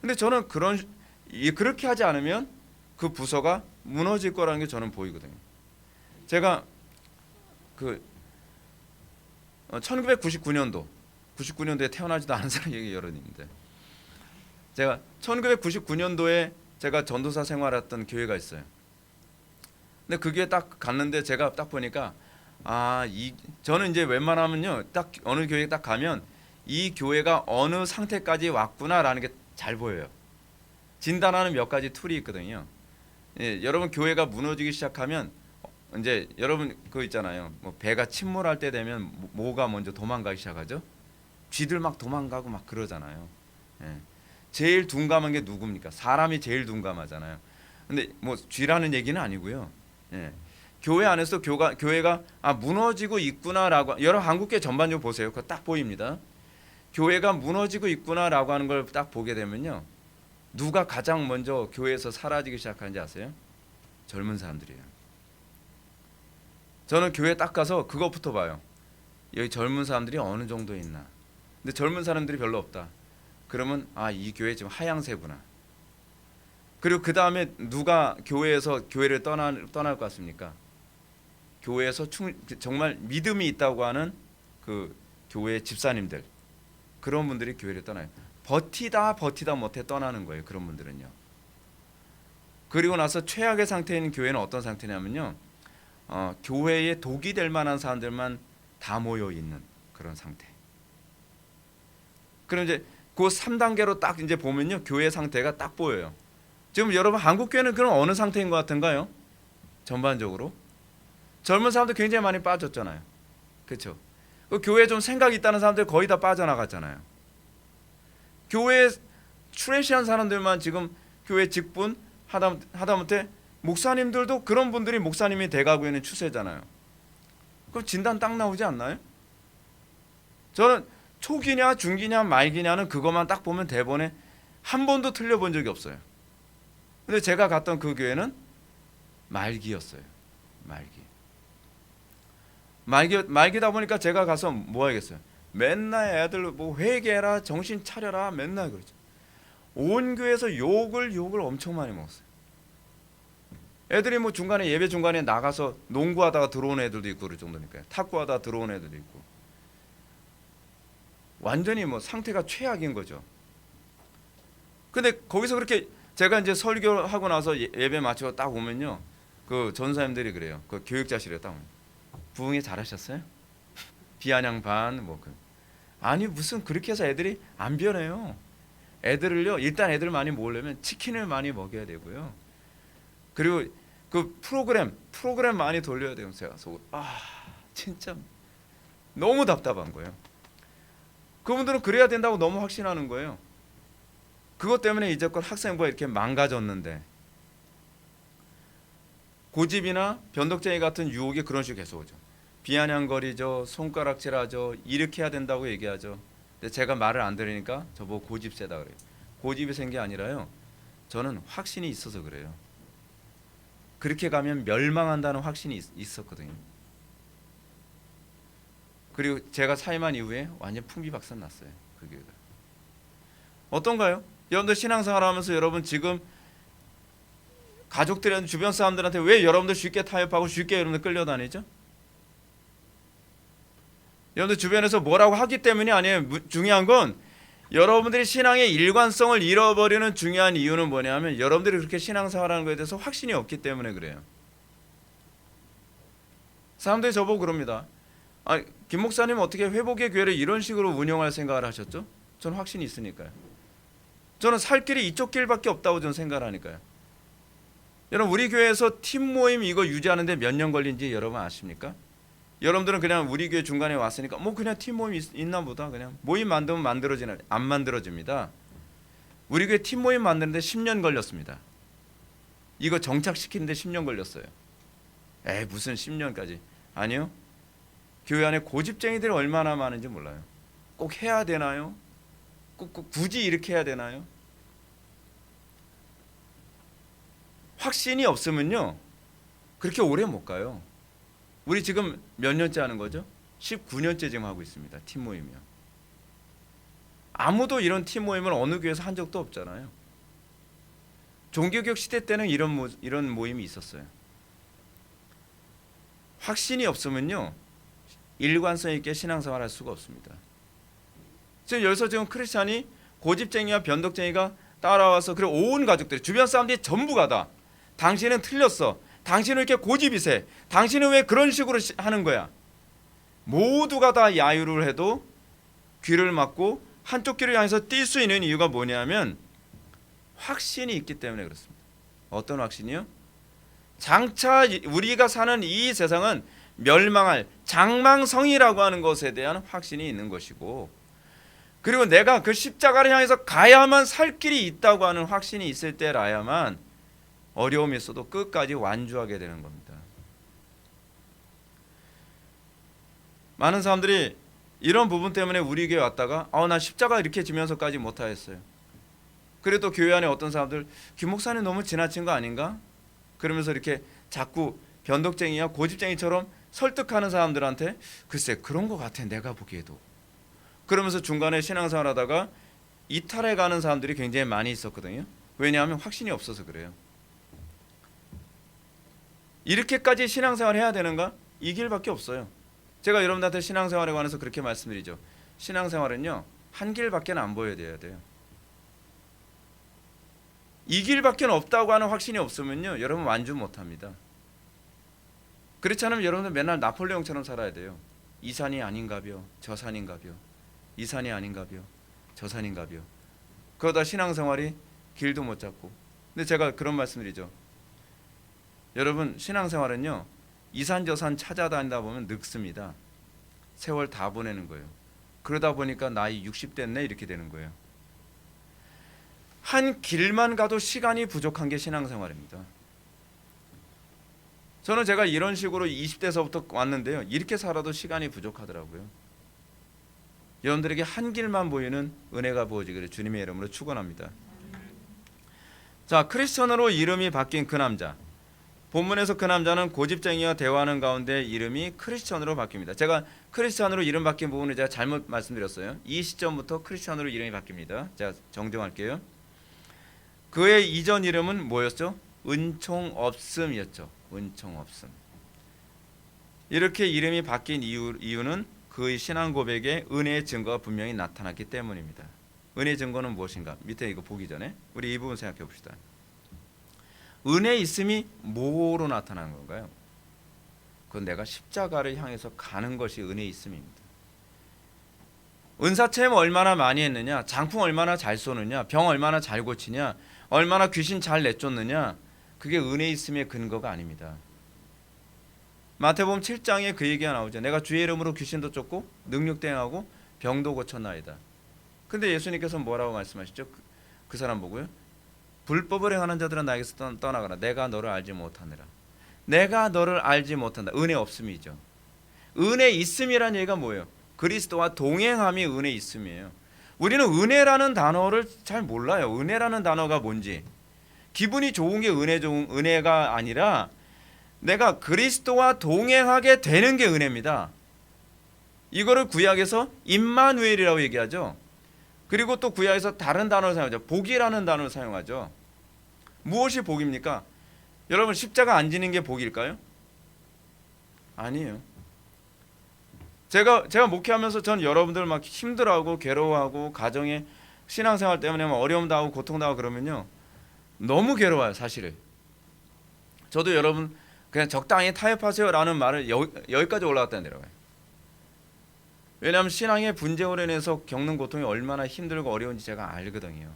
근데 저는 그렇게 하지 않으면 그 부서가 무너질 거라는 게 저는 보이거든요. 제가 1999년도에 태어나지도 않은 사람이 여러 있는데, 제가 1999년도에 제가 전도사 생활했던 교회가 있어요. 근데 그 교회 딱 갔는데 제가 딱 보니까 저는 이제 웬만하면요 딱 어느 교회에 딱 가면 이 교회가 어느 상태까지 왔구나라는 게 잘 보여요. 진단하는 몇 가지 툴이 있거든요. 예, 여러분 교회가 무너지기 시작하면 이제 여러분 그거 있잖아요. 뭐 배가 침몰할 때 되면 뭐가 먼저 도망가기 시작하죠? 쥐들 막 도망가고 막 그러잖아요. 예. 제일 둔감한 게 누굽니까? 사람이 제일 둔감하잖아요. 근데 뭐 쥐라는 얘기는 아니고요. 예. 교회 안에서 교회가 무너지고 있구나라고, 여러 한국교회 전반적으로 보세요. 그거 딱 보입니다. 교회가 무너지고 있구나라고 하는 걸 딱 보게 되면요, 누가 가장 먼저 교회에서 사라지기 시작하는지 아세요? 젊은 사람들이에요. 저는 교회 딱 가서 그것부터 봐요. 여기 젊은 사람들이 어느 정도 있나. 근데 젊은 사람들이 별로 없다. 그러면 이 교회 지금 하향세구나. 그리고 그 다음에 누가 교회에서 교회를 떠날 것 같습니까? 교회에서 정말 믿음이 있다고 하는 그 교회 집사님들, 그런 분들이 교회를 떠나요. 버티다 못해 떠나는 거예요. 그런 분들은요. 그리고 나서 최악의 상태인 교회는 어떤 상태냐면요, 교회에 독이 될 만한 사람들만 다 모여 있는 그런 상태. 그럼 이제 그 3단계로 딱 이제 보면요, 교회 상태가 딱 보여요. 지금 여러분 한국 교회는 그럼 어느 상태인 것 같은가요? 전반적으로 젊은 사람들 굉장히 많이 빠졌잖아요. 그렇죠? 그 교회에 좀 생각이 있다는 사람들 거의 다 빠져나갔잖아요. 교회에 트래시한 사람들만 지금 교회 직분 하다못해 목사님들도 그런 분들이 목사님이 돼가고 있는 추세잖아요. 그럼 진단 딱 나오지 않나요? 저는 초기냐 중기냐 말기냐는 그것만 딱 보면 대본에 한 번도 틀려본 적이 없어요. 근데 제가 갔던 그 교회는 말기였어요. 말기다 보니까 제가 가서 뭐 하겠어요? 맨날 애들 뭐 회개해라, 정신 차려라, 맨날 그러죠. 온 교회에서 욕을 엄청 많이 먹었어요. 애들이 뭐 예배 중간에 나가서 농구하다가 들어오는 애들도 있고 그럴 정도니까요. 탁구하다가 들어오는 애들도 있고. 완전히 뭐 상태가 최악인 거죠. 근데 거기서 그렇게 제가 이제 설교하고 나서 예배 마치고 딱 오면요, 그 전사님들이 그래요. 그 교육자실에 딱 오면, 부흥회 잘하셨어요? 비아냥 반 아니 무슨 그렇게 해서 애들이 안 변해요. 애들을요, 일단 애들 많이 모으려면 치킨을 많이 먹여야 되고요. 그리고 그 프로그램 많이 돌려야 돼요. 제가 진짜 너무 답답한 거예요. 그분들은 그래야 된다고 너무 확신하는 거예요. 그것 때문에 이제껏 학생부가 이렇게 망가졌는데, 고집이나 변덕쟁이 같은 유혹이 그런 식으로 계속 오죠. 비아냥거리죠, 손가락질하죠, 이렇게 해야 된다고 얘기하죠. 근데 제가 말을 안 들으니까 저보고 고집 세다 그래요. 고집이 센 게 아니라요, 저는 확신이 있어서 그래요. 그렇게 가면 멸망한다는 확신이 있었거든요. 그리고 제가 사임한 이후에 완전 풍비박산 났어요. 그 교회가. 어떤가요? 여러분들 신앙생활 하면서 여러분 지금 가족들이나 주변 사람들한테 왜 여러분들 쉽게 타협하고 쉽게 여러분들 끌려다니죠? 여러분들 주변에서 뭐라고 하기 때문이 아니에요. 중요한 건 여러분들이 신앙의 일관성을 잃어버리는 중요한 이유는 뭐냐면, 여러분들이 그렇게 신앙생활하는 것에 대해서 확신이 없기 때문에 그래요. 사람들이 저보고 그럽니다. 김 목사님 어떻게 회복의 교회를 이런 식으로 운영할 생각을 하셨죠? 저는 확신이 있으니까요. 저는 살 길이 이쪽 길밖에 없다고 저는 생각을 하니까요. 여러분 우리 교회에서 팀 모임 이거 유지하는데 몇 년 걸린지 여러분 아십니까? 여러분들은 그냥 우리 교회 중간에 왔으니까 뭐 그냥 팀 모임 있나 보다, 그냥 모임 만들면 만들어지나, 안 만들어집니다. 우리 교회 팀 모임 만드는데 10년 걸렸습니다. 이거 정착시키는데 10년 걸렸어요. 무슨 10년까지. 아니요. 교회 안에 고집쟁이들이 얼마나 많은지 몰라요. 꼭 해야 되나요? 꼭 굳이 이렇게 해야 되나요? 확신이 없으면요 그렇게 오래 못 가요. 우리 지금 몇 년째 하는 거죠? 19년째 지금 하고 있습니다. 팀 모임이요. 아무도 이런 팀 모임을 어느 교회에서 한 적도 없잖아요. 종교개혁 시대 때는 이런 모임이 있었어요. 확신이 없으면요 일관성 있게 신앙생활 할 수가 없습니다. 지금 여기서 지금 크리스찬이 고집쟁이와 변덕쟁이가 따라와서, 그리고 온 가족들이, 주변 사람들이 전부가 다 당신은 틀렸어, 당신은 이렇게 고집이 세, 당신은 왜 그런 식으로 하는 거야, 모두가 다 야유를 해도 귀를 막고 한쪽 귀를 향해서 뛸 수 있는 이유가 뭐냐면 확신이 있기 때문에 그렇습니다. 어떤 확신이요? 장차 우리가 사는 이 세상은 멸망할 장망성이라고 하는 것에 대한 확신이 있는 것이고, 그리고 내가 그 십자가를 향해서 가야만 살 길이 있다고 하는 확신이 있을 때라야만 어려움이 있어도 끝까지 완주하게 되는 겁니다. 많은 사람들이 이런 부분 때문에 우리 교회 왔다가 나 십자가 이렇게 지면서까지 못하겠어요. 그래도 교회 안에 어떤 사람들, 규 목사님 너무 지나친 거 아닌가? 그러면서 이렇게 자꾸 변덕쟁이야 고집쟁이처럼 설득하는 사람들한테 글쎄 그런 거 같아 내가 보기에도, 그러면서 중간에 신앙생활 하다가 이탈해 가는 사람들이 굉장히 많이 있었거든요. 왜냐하면 확신이 없어서 그래요. 이렇게까지 신앙생활 해야 되는가? 이 길밖에 없어요. 제가 여러분들한테 신앙생활에 관해서 그렇게 말씀드리죠. 신앙생활은요 한 길밖에 안 보여야 돼요. 이 길밖에 없다고 하는 확신이 없으면요 여러분 완주 못합니다. 그렇지 않으면 여러분들 맨날 나폴레옹처럼 살아야 돼요. 이 산이 아닌가벼 저 산인가벼, 이 산이 아닌가벼 저 산인가벼. 그러다 신앙생활이 길도 못 잡고. 근데 제가 그런 말씀드리죠. 여러분 신앙생활은요 이 산 저 산 찾아다니다 보면 늙습니다. 세월 다 보내는 거예요. 그러다 보니까 나이 60 됐네 이렇게 되는 거예요. 한 길만 가도 시간이 부족한 게 신앙생활입니다. 저는 제가 이런 식으로 20대서부터 왔는데요 이렇게 살아도 시간이 부족하더라고요. 여러분들에게 한 길만 보이는 은혜가 부어지기를 주님의 이름으로 축원합니다. 자, 크리스천으로 이름이 바뀐 그 남자, 본문에서 그 남자는 고집쟁이와 대화하는 가운데 이름이 크리스천으로 바뀝니다. 제가 크리스천으로 이름 바뀐 부분을 제가 잘못 말씀드렸어요. 이 시점부터 크리스천으로 이름이 바뀝니다. 제가 정정할게요. 그의 이전 이름은 뭐였죠? 은총없음이었죠. 은총없음. 이렇게 이름이 바뀐 이유는 그의 신앙 고백에 은혜의 증거가 분명히 나타났기 때문입니다. 은혜의 증거는 무엇인가? 밑에 이거 보기 전에 우리 이 부분 생각해 봅시다. 은혜의 있음이 뭐로 나타나는 건가요? 그건 내가 십자가를 향해서 가는 것이 은혜의 있음입니다. 은사체험 얼마나 많이 했느냐, 장풍 얼마나 잘 쏘느냐, 병 얼마나 잘 고치냐, 얼마나 귀신 잘 내쫓느냐, 그게 은혜의 있음의 근거가 아닙니다. 마태복음 7장에 그 얘기가 나오죠. 내가 주의 이름으로 귀신도 쫓고 능력도 행하고 병도 고쳤나이다. 근데 예수님께서 뭐라고 말씀하시죠? 그 사람 보고요. 불법을 행하는 자들은 나에게서 떠나가라. 내가 너를 알지 못하느라. 내가 너를 알지 못한다. 은혜 없음이죠. 은혜 있음이란 얘기가 뭐예요? 그리스도와 동행함이 은혜 있음이에요. 우리는 은혜라는 단어를 잘 몰라요. 은혜라는 단어가 뭔지. 기분이 좋은 게 은혜가 아니라 내가 그리스도와 동행하게 되는 게 은혜입니다. 이거를 구약에서 임마누엘이라고 얘기하죠. 그리고 또 구약에서 다른 단어를 사용하죠. 복이라는 단어를 사용하죠. 무엇이 복입니까? 여러분 십자가 안 지는 게 복일까요? 아니에요. 제가 목회하면서 전 여러분들 막 힘들어하고 괴로워하고 가정에 신앙생활 때문에 어려움도 하고 고통도 하고 그러면요 너무 괴로워요 사실은. 저도 여러분 그냥 적당히 타협하세요라는 말을 여기까지 올라갔다 내려가요. 왜냐하면 신앙의 분쟁으로 인해서 겪는 고통이 얼마나 힘들고 어려운지 제가 알거든요.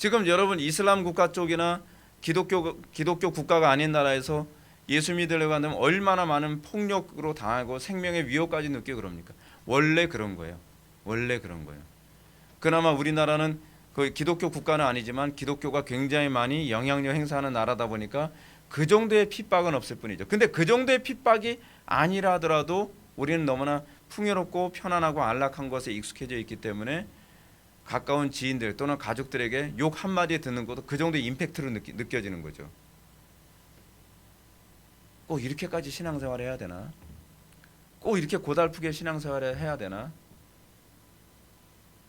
지금 여러분 이슬람 국가 쪽이나 기독교 국가가 아닌 나라에서 예수 믿으려고 한다면 얼마나 많은 폭력으로 당하고 생명의 위협까지 느끼고 그럽니까? 원래 그런 거예요. 원래 그런 거예요. 그나마 우리나라는 그 기독교 국가는 아니지만 기독교가 굉장히 많이 영향력 행사하는 나라다 보니까 그 정도의 핍박은 없을 뿐이죠. 근데 그 정도의 핍박이 아니라 하더라도 우리는 너무나 풍요롭고 편안하고 안락한 것에 익숙해져 있기 때문에 가까운 지인들 또는 가족들에게 욕 한마디 듣는 것도 그 정도의 임팩트로 느껴지는 거죠. 꼭 이렇게까지 신앙생활을 해야 되나? 꼭 이렇게 고달프게 신앙생활을 해야 되나?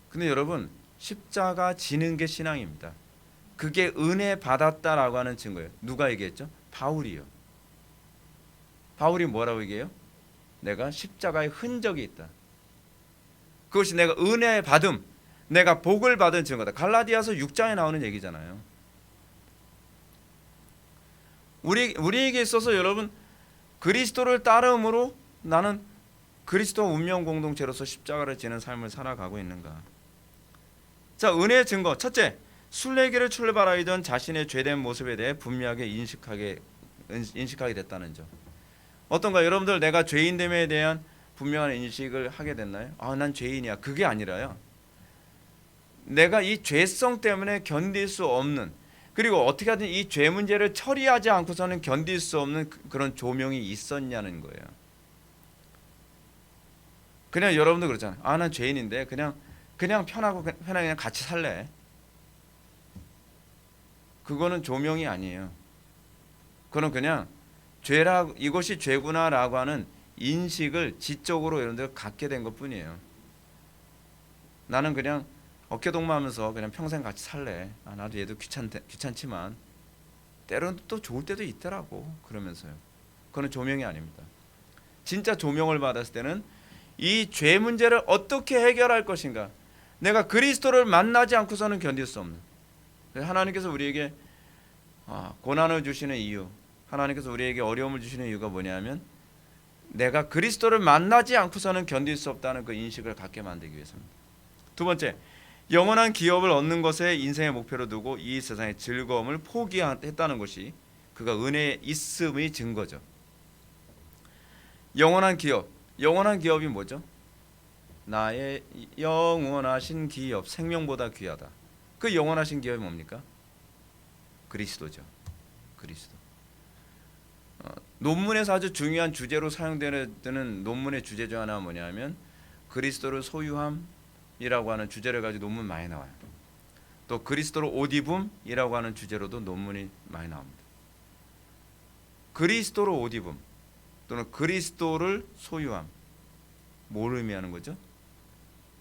근데 여러분, 십자가 지는 게 신앙입니다. 그게 은혜 받았다라고 하는 증거예요. 누가 얘기했죠? 바울이요. 바울이 뭐라고 얘기해요? 내가 십자가의 흔적이 있다. 그것이 내가 은혜 받음, 내가 복을 받은 증거다. 갈라디아서 6장에 나오는 얘기잖아요. 우리에게 있어서 여러분 그리스도를 따름으로 나는 그리스도 운명 공동체로서 십자가를 지는 삶을 살아가고 있는가? 자, 은혜의 증거 첫째, 순례길을 출발하던 자신의 죄된 모습에 대해 분명하게 인식하게 됐다는 점. 어떤가? 여러분들 내가 죄인됨에 대한 분명한 인식을 하게 됐나요? 난 죄인이야. 그게 아니라요. 내가 이 죄성 때문에 견딜 수 없는, 그리고 어떻게 하든 이 죄 문제를 처리하지 않고서는 견딜 수 없는 그런 조명이 있었냐는 거예요. 그냥 여러분도 그렇잖아요. 난 죄인인데 그냥 편하게 그냥 같이 살래. 그거는 조명이 아니에요. 그건 그냥 이것이 죄구나라고 하는 인식을 지적으로 여러분들 갖게 된 것뿐이에요. 나는 그냥 어깨동무하면서 그냥 평생 같이 살래. 나도 얘도 귀찮지만 때로는 또 좋을 때도 있더라고. 그러면서요. 그건 조명이 아닙니다. 진짜 조명을 받았을 때는 이 죄 문제를 어떻게 해결할 것인가. 내가 그리스도를 만나지 않고서는 견딜 수 없는. 하나님께서 우리에게 고난을 주시는 이유, 하나님께서 우리에게 어려움을 주시는 이유가 뭐냐면 내가 그리스도를 만나지 않고서는 견딜 수 없다는 그 인식을 갖게 만들기 위해서입니다. 두 번째, 영원한 기업을 얻는 것에 인생의 목표로 두고 이 세상의 즐거움을 포기했다는 것이 그가 은혜에 있음의 증거죠. 영원한 기업이 뭐죠? 나의 영원하신 기업, 생명보다 귀하다. 그 영원하신 기업이 뭡니까? 그리스도죠. 그리스도. 논문에서 아주 중요한 주제로 사용되는 논문의 주제 중 하나가 뭐냐면 그리스도를 소유함이라고 하는 주제를 가지고 논문 많이 나와요. 또 그리스도를 옷 입음이라고 하는 주제로도 논문이 많이 나옵니다. 그리스도를 옷 입음 또는 그리스도를 소유함, 뭘 의미하는 거죠?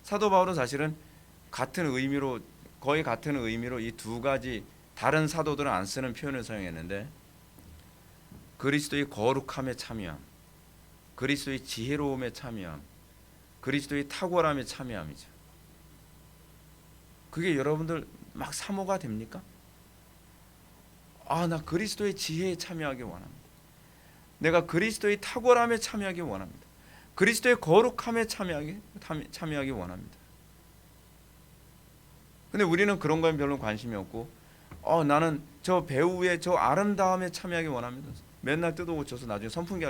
사도 바울은 사실은 거의 같은 의미로 이 두 가지, 다른 사도들은 안 쓰는 표현을 사용했는데 그리스도의 거룩함에 참여함, 그리스도의 지혜로움에 참여함, 그리스도의 탁월함에 참여함이죠. 그게 여러분들 막 사모가 됩니까? 나 그리스도의 지혜에 참여하기 원합니다. 내가 그리스도의 탁월함에 참여하기 원합니다. 그리스도의 거룩함에 참여하기 원합니다. 근데 우리는 그런 거에 별로 관심이 없고 나는 저 배우의 저 아름다움에 참여하기 원합니다. 맨날 뜯어고쳐서 나중에 선풍기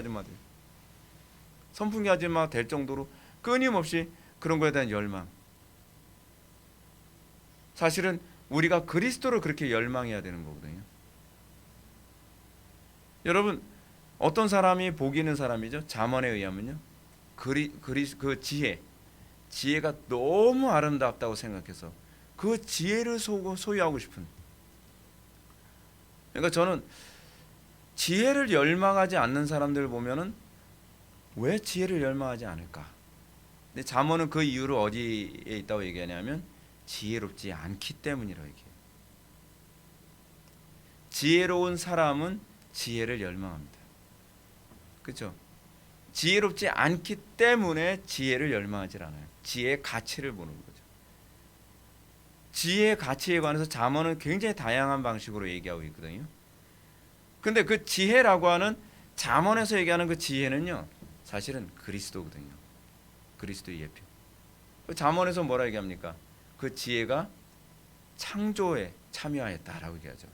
아줌마 될 정도로 끊임없이 그런 거에 대한 열망. 사실은 우리가 그리스도를 그렇게 열망해야 되는 거거든요. 여러분, 어떤 사람이 복 있는 사람이죠? 잠언에 의하면요, 그 지혜가 너무 아름답다고 생각해서 그 지혜를 소유하고 싶은. 그러니까 저는 지혜를 열망하지 않는 사람들을 보면은 왜 지혜를 열망하지 않을까? 근데 잠언은 그 이유를 어디에 있다고 얘기하냐면 지혜롭지 않기 때문이라고 얘기해요. 지혜로운 사람은 지혜를 열망합니다. 그렇죠? 지혜롭지 않기 때문에 지혜를 열망하지 않아요. 지혜의 가치를 보는 거죠. 지혜의 가치에 관해서 잠언은 굉장히 다양한 방식으로 얘기하고 있거든요. 근데 그 지혜라고 하는 잠언에서 얘기하는 그 지혜는요, 사실은 그리스도거든요. 그리스도의 예표. 그 잠언에서 뭐라 얘기합니까? 그 지혜가 참여하였다라고 얘기하죠.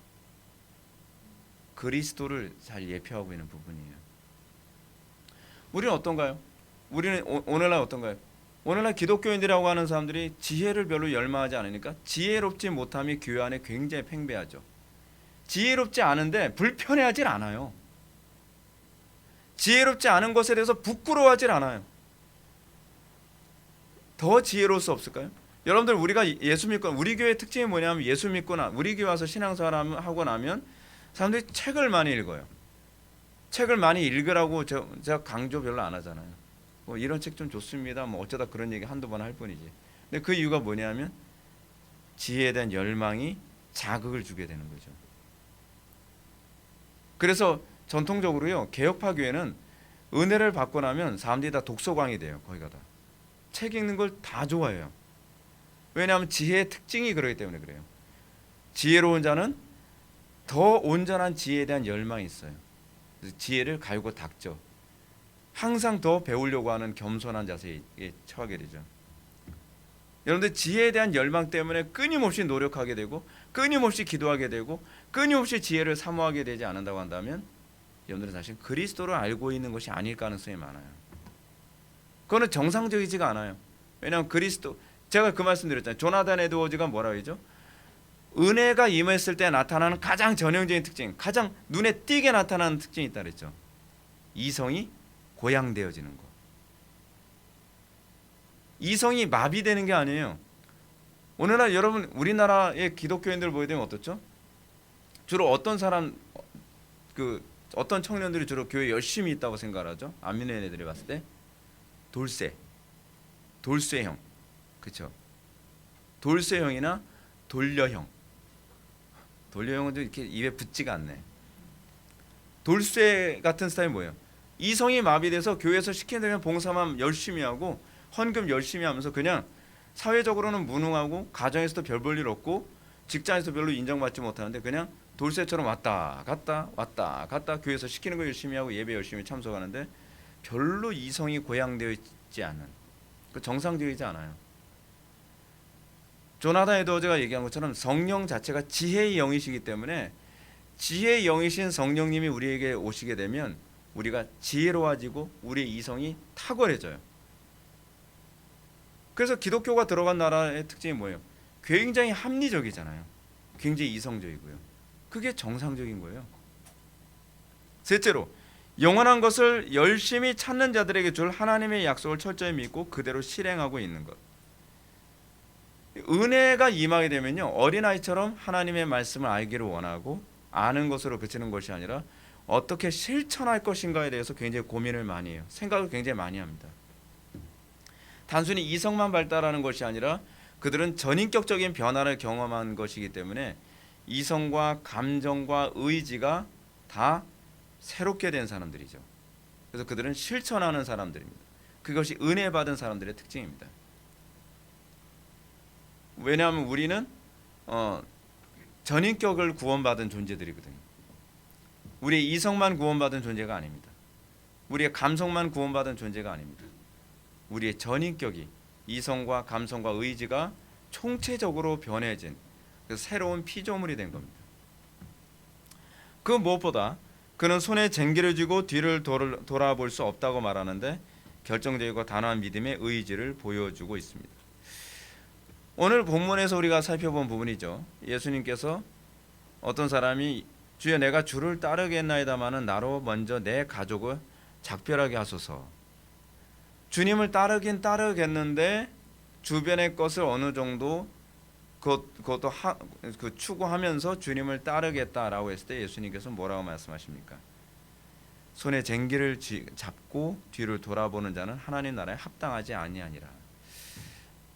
그리스도를 잘 예표하고 있는 부분이에요. 우리는 어떤가요? 우리는 오늘날 어떤가요? 오늘날 기독교인들이라고 하는 사람들이 지혜를 별로 열망하지 않으니까 지혜롭지 못함이 교회 안에 굉장히 팽배하죠. 지혜롭지 않은데 불편해하질 않아요. 지혜롭지 않은 것에 대해서 부끄러워하질 않아요. 더 지혜로울 수 없을까요? 여러분들, 우리가 예수 믿고, 우리 교회의 특징이 뭐냐면, 예수 믿고 우리 교회 와서 신앙생활 하고 나면 사람들이 책을 많이 읽어요. 책을 많이 읽으라고 제가 강조 별로 안 하잖아요. 뭐 이런 책 좀 좋습니다. 뭐 어쩌다 그런 얘기 한두 번 할 뿐이지. 근데 그 이유가 뭐냐면 지혜에 대한 열망이 자극을 주게 되는 거죠. 그래서 전통적으로요, 개혁파 교회는 은혜를 받고 나면 사람들이 다 독서광이 돼요. 거기가 다 책 읽는 걸 다 좋아해요. 왜냐하면 지혜의 특징이 그러기 때문에 그래요. 지혜로운 자는 더 온전한 지혜에 대한 열망이 있어요. 그래서 지혜를 갈고 닦죠. 항상 더 배우려고 하는 겸손한 자세에 처하게 되죠. 여러분들, 지혜에 대한 열망 때문에 끊임없이 노력하게 되고 끊임없이 기도하게 되고 끊임없이 지혜를 사모하게 되지 않는다고 한다면 여러분들은 사실 그리스도를 알고 있는 것이 아닐 가능성이 많아요. 그거는 정상적이지가 않아요. 왜냐하면 그리스도, 제가 그 말씀 드렸잖아요. 조나단 에드워즈가 뭐라고 하죠? 은혜가 임했을 때 나타나는 가장 전형적인 특징, 가장 눈에 띄게 나타나는 특징이 있다 그랬죠. 이성이 고양되어지는 거. 이성이 마비되는 게 아니에요. 오늘날 여러분, 우리나라의 기독교인들 보게 되면 어떻죠? 주로 어떤 사람, 어떤 청년들이 주로 교회 열심히 있다고 생각하죠? 안 믿는 애들이 봤을 때 돌쇠형, 그렇죠? 돌쇠형이나 돌려형은 좀 이렇게 입에 붙지가 않네. 돌쇠 같은 스타일이 뭐예요? 이성이 마비돼서 교회에서 시키는 대로 봉사만 열심히 하고 헌금 열심히 하면서 그냥 사회적으로는 무능하고 가정에서도 별 볼 일 없고 직장에서 별로 인정받지 못하는데 그냥 돌쇠처럼 왔다 갔다 교회에서 시키는 거 열심히 하고 예배 열심히 참석하는데 별로 이성이 고양되어 있지 않은, 정상적이지 않아요. 조나단 에드워즈가 얘기한 것처럼 성령 자체가 지혜의 영이시기 때문에 지혜의 영이신 성령님이 우리에게 오시게 되면 우리가 지혜로워지고 우리의 이성이 탁월해져요. 그래서 기독교가 들어간 나라의 특징이 뭐예요? 굉장히 합리적이잖아요. 굉장히 이성적이고요. 그게 정상적인 거예요. 셋째로, 영원한 것을 열심히 찾는 자들에게 줄 하나님의 약속을 철저히 믿고 그대로 실행하고 있는 것. 은혜가 임하게 되면요, 어린아이처럼 하나님의 말씀을 알기를 원하고 아는 것으로 그치는 것이 아니라 어떻게 실천할 것인가에 대해서 굉장히 고민을 많이 해요. 생각을 굉장히 많이 합니다. 단순히 이성만 발달하는 것이 아니라 그들은 전인격적인 변화를 경험한 것이기 때문에 이성과 감정과 의지가 다 새롭게 된 사람들이죠. 그래서 그들은 실천하는 사람들입니다. 그것이 은혜 받은 사람들의 특징입니다. 왜냐하면 우리는 전인격을 구원받은 존재들이거든요. 우리의 이성만 구원받은 존재가 아닙니다. 우리의 감성만 구원받은 존재가 아닙니다. 우리의 전인격이, 이성과 감성과 의지가 총체적으로 변해진 새로운 피조물이 된 겁니다. 그 무엇보다 그는 손에 쟁기를 쥐고 뒤를 돌아볼 수 없다고 말하는데 결정적이고 단호한 믿음의 의지를 보여주고 있습니다. 오늘 본문에서 우리가 살펴본 부분이죠. 예수님께서 어떤 사람이 주여 내가 주를 따르겠나이다마는 나로 먼저 내 가족을 작별하게 하소서. 주님을 따르긴 따르겠는데 주변의 것을 어느 정도 그것도 추구하면서 주님을 따르겠다라고 했을 때 예수님께서 뭐라고 말씀하십니까? 손에 쟁기를 잡고 뒤를 돌아보는 자는 하나님 나라에 합당하지 아니하니라.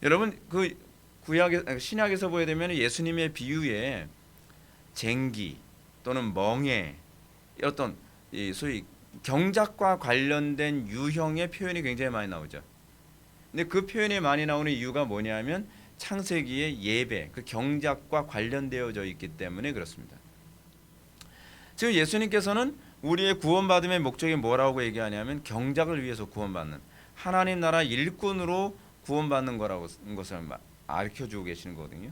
여러분, 그 신약에서 보게 되면 예수님의 비유에 쟁기 또는 멍에 어떤 소위 경작과 관련된 유형의 표현이 굉장히 많이 나오죠. 근데 그 표현이 많이 나오는 이유가 뭐냐면 창세기의 예배, 그 경작과 관련되어져 있기 때문에 그렇습니다. 지금 예수님께서는 우리의 구원받음의 목적이 뭐라고 얘기하냐면 경작을 위해서 구원받는, 하나님 나라 일꾼으로 구원받는 거라고 것을 알려주고 계시는 거거든요.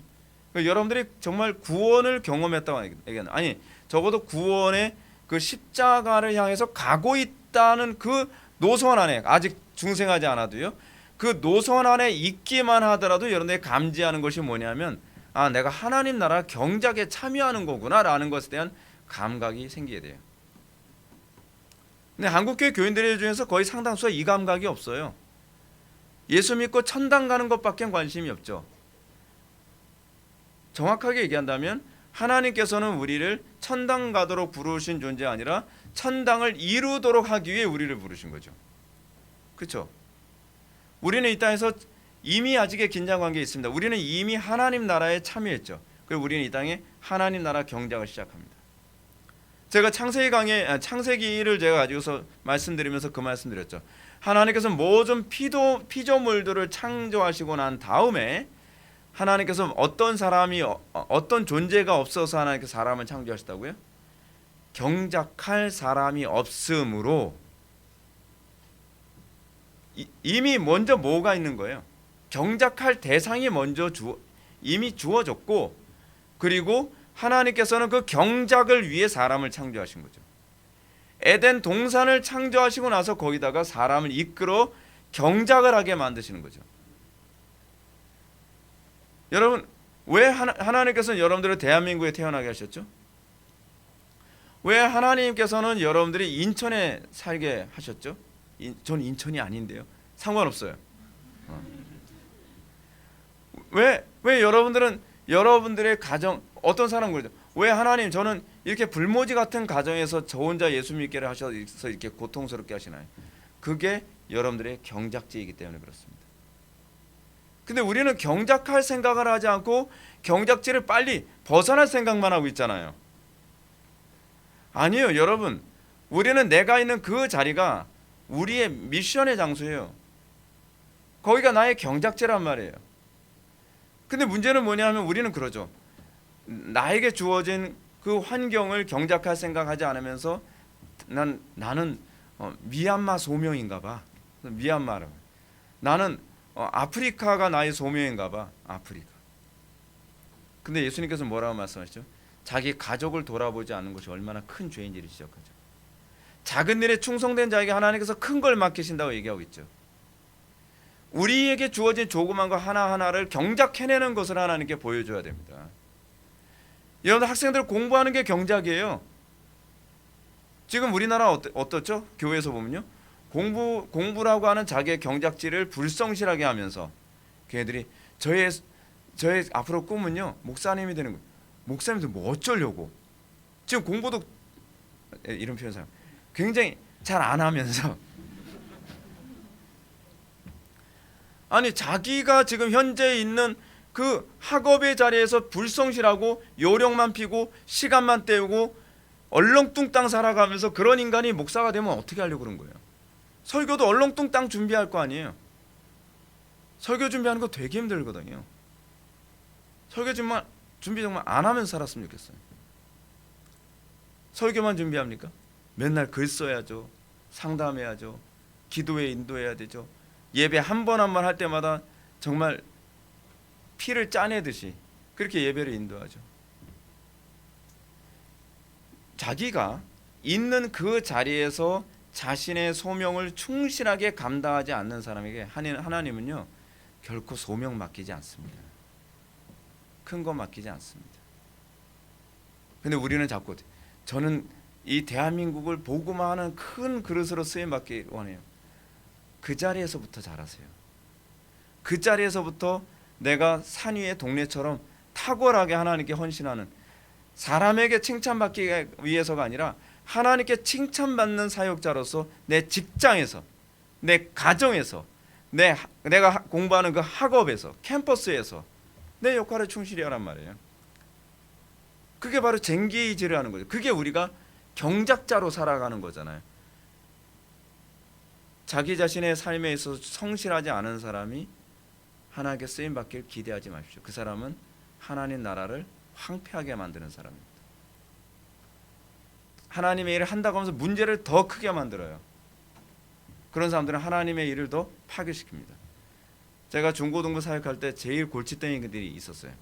그러니까 여러분들이 정말 구원을 경험했다고 얘기하는, 아니 적어도 구원의 그 십자가를 향해서 가고 있다는 그 노선 안에, 아직 중생하지 않아도요, 그 노선 안에 있기만 하더라도 여러분들이 감지하는 것이 뭐냐면, 아, 내가 하나님 나라 경작에 참여하는 거구나라는 것에 대한 감각이 생기게 돼요. 근데 한국교회 교인들 중에서 거의 상당수가 이 감각이 없어요. 예수 믿고 천당 가는 것밖에 관심이 없죠. 정확하게 얘기한다면 하나님께서는 우리를 천당 가도록 부르신 존재가 아니라 천당을 이루도록 하기 위해 우리를 부르신 거죠. 그렇죠? 우리는 이 땅에서 이미 아직의 긴장관계에 있습니다. 우리는 이미 하나님 나라에 참여했죠. 그리고 우리는 이 땅에 하나님 나라 경작을 시작합니다. 제가 창세기 강의, 창세기를 제가 가지고서 말씀드리면서 그 말씀드렸죠. 하나님께서 모든 피조물들을 창조하시고 난 다음에 하나님께서 어떤 사람이, 어떤 존재가 없어서 하나님께서 사람을 창조하셨다고요? 경작할 사람이 없으므로 이미 먼저 뭐가 있는 거예요? 경작할 대상이 먼저 이미 주어졌고, 그리고 하나님께서는 그 경작을 위해 사람을 창조하신 거죠. 에덴 동산을 창조하시고 나서 거기다가 사람을 이끌어 경작을 하게 만드시는 거죠. 여러분, 왜 하나님께서는 여러분들을 대한민국에 태어나게 하셨죠? 왜 하나님께서는 여러분들이 인천에 살게 하셨죠? 저는 인천이 아닌데요. 상관없어요. 왜 여러분들은 여러분들의 가정, 어떤 사람 그러죠? 왜 하나님, 저는 이렇게 불모지 같은 가정에서 저 혼자 예수 믿게 하셔서 이렇게 고통스럽게 하시나요? 그게 여러분들의 경작지이기 때문에 그렇습니다. 근데 우리는 경작할 생각을 하지 않고 경작지를 빨리 벗어날 생각만 하고 있잖아요. 아니에요, 여러분. 우리는 내가 있는 그 자리가 우리의 미션의 장소예요. 거기가 나의 경작지란 말이에요. 근데 문제는 뭐냐 하면 우리는 그러죠. 나에게 주어진 그 환경을 경작할 생각하지 않으면서 나는 미얀마 소명인가 봐. 미얀마로. 나는 아프리카가 나의 소명인가 봐. 아프리카. 근데 예수님께서 뭐라고 말씀하시죠? 자기 가족을 돌아보지 않는 것이 얼마나 큰 죄인지를 지적하죠. 작은 일에 충성된 자에게 하나님께서 큰 걸 맡기신다고 얘기하고 있죠. 우리에게 주어진 조그만 거 하나하나를 경작해내는 것을 하나님께 보여줘야 됩니다. 여러분, 학생들 공부하는 게 경작이에요. 지금 우리나라 어떻죠? 교회에서 보면요, 공부라고 하는 자기의 경작지를 불성실하게 하면서 걔네들이 저의 앞으로 꿈은요, 목사님이 되는 거예요. 목사님들 뭐 어쩌려고? 지금 공부도, 이런 표현 사용, 굉장히 잘 안 하면서, 아니 자기가 지금 현재 있는 그 학업의 자리에서 불성실하고 요령만 피고 시간만 때우고 얼렁뚱땅 살아가면서 그런 인간이 목사가 되면 어떻게 하려고 그런 거예요? 설교도 얼렁뚱땅 준비할 거 아니에요. 설교 준비하는 거 되게 힘들거든요. 설교 준비 정말 안 하면서 살았으면 좋겠어요. 설교만 준비합니까? 맨날 글 써야죠. 상담해야죠. 기도에 인도해야 되죠. 예배 한 번 한 번 할 때마다 정말 피를 짜내듯이 그렇게 예배를 인도하죠. 자기가 있는 그 자리에서 자신의 소명을 충실하게 감당하지 않는 사람에게 하나님은요, 결코 소명 맡기지 않습니다. 큰 거 맡기지 않습니다. 근데 우리는 자꾸 저는 이 대한민국을 복음화하는 큰 그릇으로 쓰임 받기 원해요. 그 자리에서부터 자라세요. 그 자리에서부터 내가 산 위의 동네처럼 탁월하게 하나님께 헌신하는, 사람에게 칭찬받기 위해서가 아니라 하나님께 칭찬받는 사역자로서 내 직장에서, 내 가정에서, 내가 공부하는 그 학업에서, 캠퍼스에서 내 역할에 충실히 하란 말이에요. 그게 바로 쟁기의지를 하는 거죠. 그게 우리가 경작자로 살아가는 거잖아요. 자기 자신의 삶에 있어서 성실하지 않은 사람이 하나님께 쓰임받길 기대하지 마십시오. 그 사람은 하나님 나라를 황폐하게 만드는 사람입니다. 하나님의 일을 한다고 하면서 문제를 더 크게 만들어요. 그런 사람들은 하나님의 일을 더 파괴시킵니다. 제가 중고등부 사역할 때 제일 골칫덩이들이 있었어요.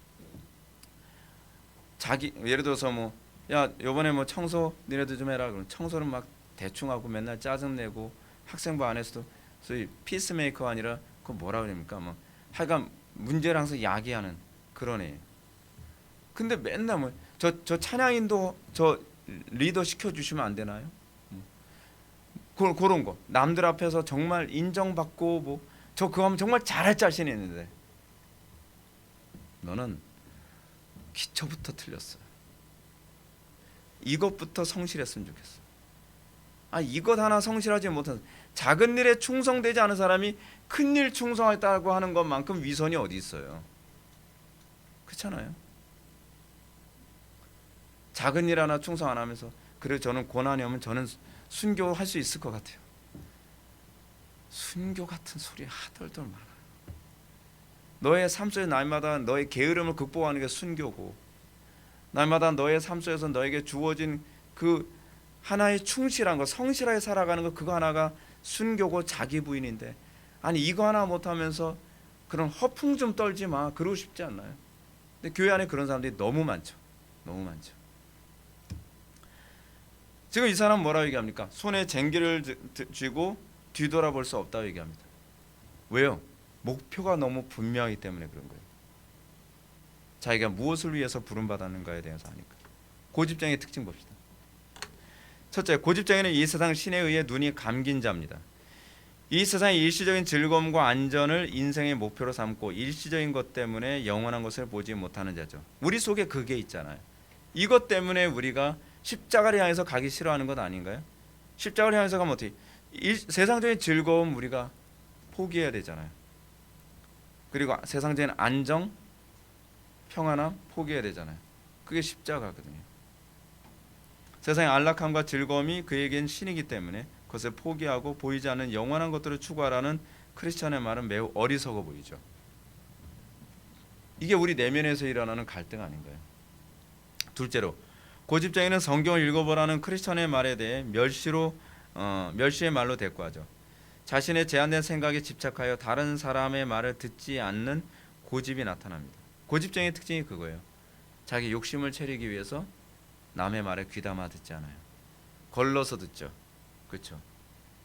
자기 예를 들어서 야 요번에 청소 니네도 좀 해라. 그럼 청소를 막 대충 하고 맨날 짜증 내고 학생부 안에서도 소위 피스메이커가 아니라 그 뭐라 그럽니까? 하여간 문제를 항상 야기하는 그런 애. 근데 맨날 저 찬양인도 저 리더 시켜주시면 안 되나요? 그런 거 남들 앞에서 정말 인정받고 저 그거 하면 정말 잘할 자신이 있는데 너는 기초부터 틀렸어. 이것부터 성실했으면 좋겠어. 이것 하나 성실하지 못한 작은 일에 충성되지 않은 사람이 큰 일 충성했다고 하는 것만큼 위선이 어디 있어요? 그렇잖아요. 작은 일 하나 충성 안 하면서 그래 저는 고난이 오면 저는 순교할 수 있을 것 같아요. 순교 같은 소리 하덜덜 많아요. 너의 삶 속에 날마다 너의 게으름을 극복하는 게 순교고, 날마다 너의 삶 속에서 너에게 주어진 그 하나의 충실한 거, 성실하게 살아가는 거, 그거 하나가 순교고 자기 부인인데, 이거 하나 못하면서 그런 허풍 좀 떨지 마, 그러고 싶지 않나요? 근데 교회 안에 그런 사람들이 너무 많죠. 너무 많죠. 지금 이 사람 뭐라고 얘기합니까? 손에 쟁기를 쥐고 뒤돌아볼 수 없다고 얘기합니다. 왜요? 목표가 너무 분명하기 때문에 그런 거예요. 자기가 무엇을 위해서 부름받았는가에 대해서 아니까. 고집장의 특징 봅시다. 첫째, 고집장이는 이 세상 신에 의해 눈이 감긴 자입니다. 이 세상의 일시적인 즐거움과 안전을 인생의 목표로 삼고 일시적인 것 때문에 영원한 것을 보지 못하는 자죠. 우리 속에 그게 있잖아요. 이것 때문에 우리가 십자가를 향해서 가기 싫어하는 것 아닌가요? 십자가를 향해서 가면 어떻게? 세상적인 즐거움 우리가 포기해야 되잖아요. 그리고 세상적인 안정, 평안함 포기해야 되잖아요. 그게 십자가거든요. 세상의 안락함과 즐거움이 그에겐 신이기 때문에 그것을 포기하고 보이지 않는 영원한 것들을 추구하라는 크리스천의 말은 매우 어리석어 보이죠. 이게 우리 내면에서 일어나는 갈등 아닌가요? 둘째로, 고집장이는 성경을 읽어보라는 크리스천의 말에 대해 멸시의 말로 대꾸하죠. 자신의 제한된 생각에 집착하여 다른 사람의 말을 듣지 않는 고집이 나타납니다. 고집장의 특징이 그거예요. 자기 욕심을 채리기 위해서 남의 말에 귀담아 듣지 않아요. 걸러서 듣죠. 그렇죠.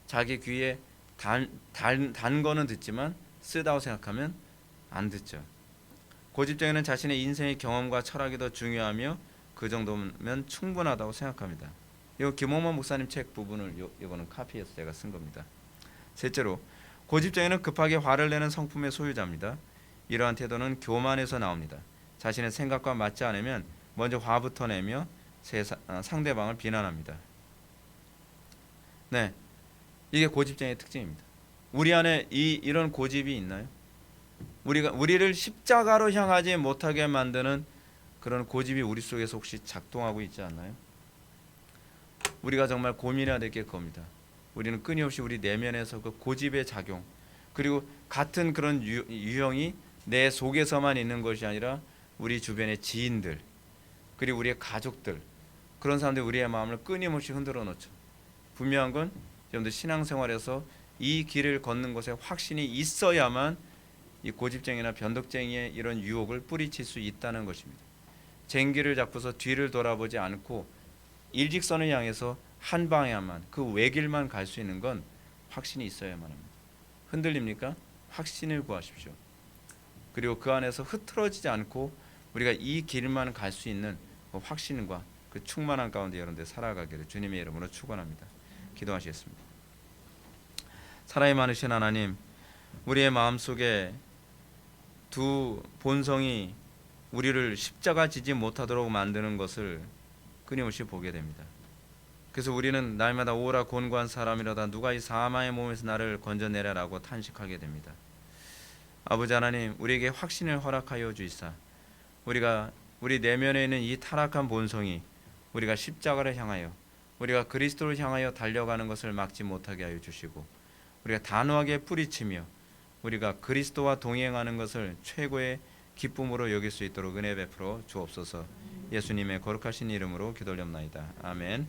자기 귀에 단 거는 듣지만 쓰다고 생각하면 안 듣죠. 고집장이는 자신의 인생의 경험과 철학이 더 중요하며 그 정도면 충분하다고 생각합니다. 이거 김홍만 목사님 책 부분을 이거는 카피해서 제가 쓴 겁니다. 셋째로, 고집장이는 급하게 화를 내는 성품의 소유자입니다. 이러한 태도는 교만에서 나옵니다. 자신의 생각과 맞지 않으면 먼저 화부터 내며 상대방을 비난합니다. 네, 이게 고집장의 특징입니다. 우리 안에 이런 고집이 있나요? 우리를 십자가로 향하지 못하게 만드는 그런 고집이 우리 속에서 혹시 작동하고 있지 않나요? 우리가 정말 고민해야 될 게 그겁니다. 우리는 끊임없이 우리 내면에서 그 고집의 작용, 그리고 같은 그런 유형이 내 속에서만 있는 것이 아니라 우리 주변의 지인들, 그리고 우리의 가족들, 그런 사람들이 우리의 마음을 끊임없이 흔들어 놓죠. 분명한 건 여러분들 신앙생활에서 이 길을 걷는 것에 확신이 있어야만 이 고집쟁이나 변덕쟁이의 이런 유혹을 뿌리칠 수 있다는 것입니다. 쟁기를 잡고서 뒤를 돌아보지 않고 일직선을 향해서 한 방향만, 그 외길만 갈 수 있는 건 확신이 있어야만 합니다. 흔들립니까? 확신을 구하십시오. 그리고 그 안에서 흐트러지지 않고 우리가 이 길만 갈 수 있는 그 확신과 그 충만한 가운데 여러분들 살아가기를 주님의 이름으로 축원합니다. 기도하시겠습니다. 사랑이 많으신 하나님, 우리의 마음속에 두 본성이 우리를 십자가 지지 못하도록 만드는 것을 끊임없이 보게 됩니다. 그래서 우리는 날마다 오라 곤고한 사람이라다 누가 이 사망의 몸에서 나를 건져내라라고 탄식하게 됩니다. 아버지 하나님, 우리에게 확신을 허락하여 주이사 우리 내면에 있는 이 타락한 본성이 우리가 십자가를 향하여, 우리가 그리스도를 향하여 달려가는 것을 막지 못하게 하여 주시고, 우리가 단호하게 뿌리치며 우리가 그리스도와 동행하는 것을 최고의 기쁨으로 여길 수 있도록 은혜 베풀어 주옵소서. 예수님의 거룩하신 이름으로 기도드립나이다. 아멘.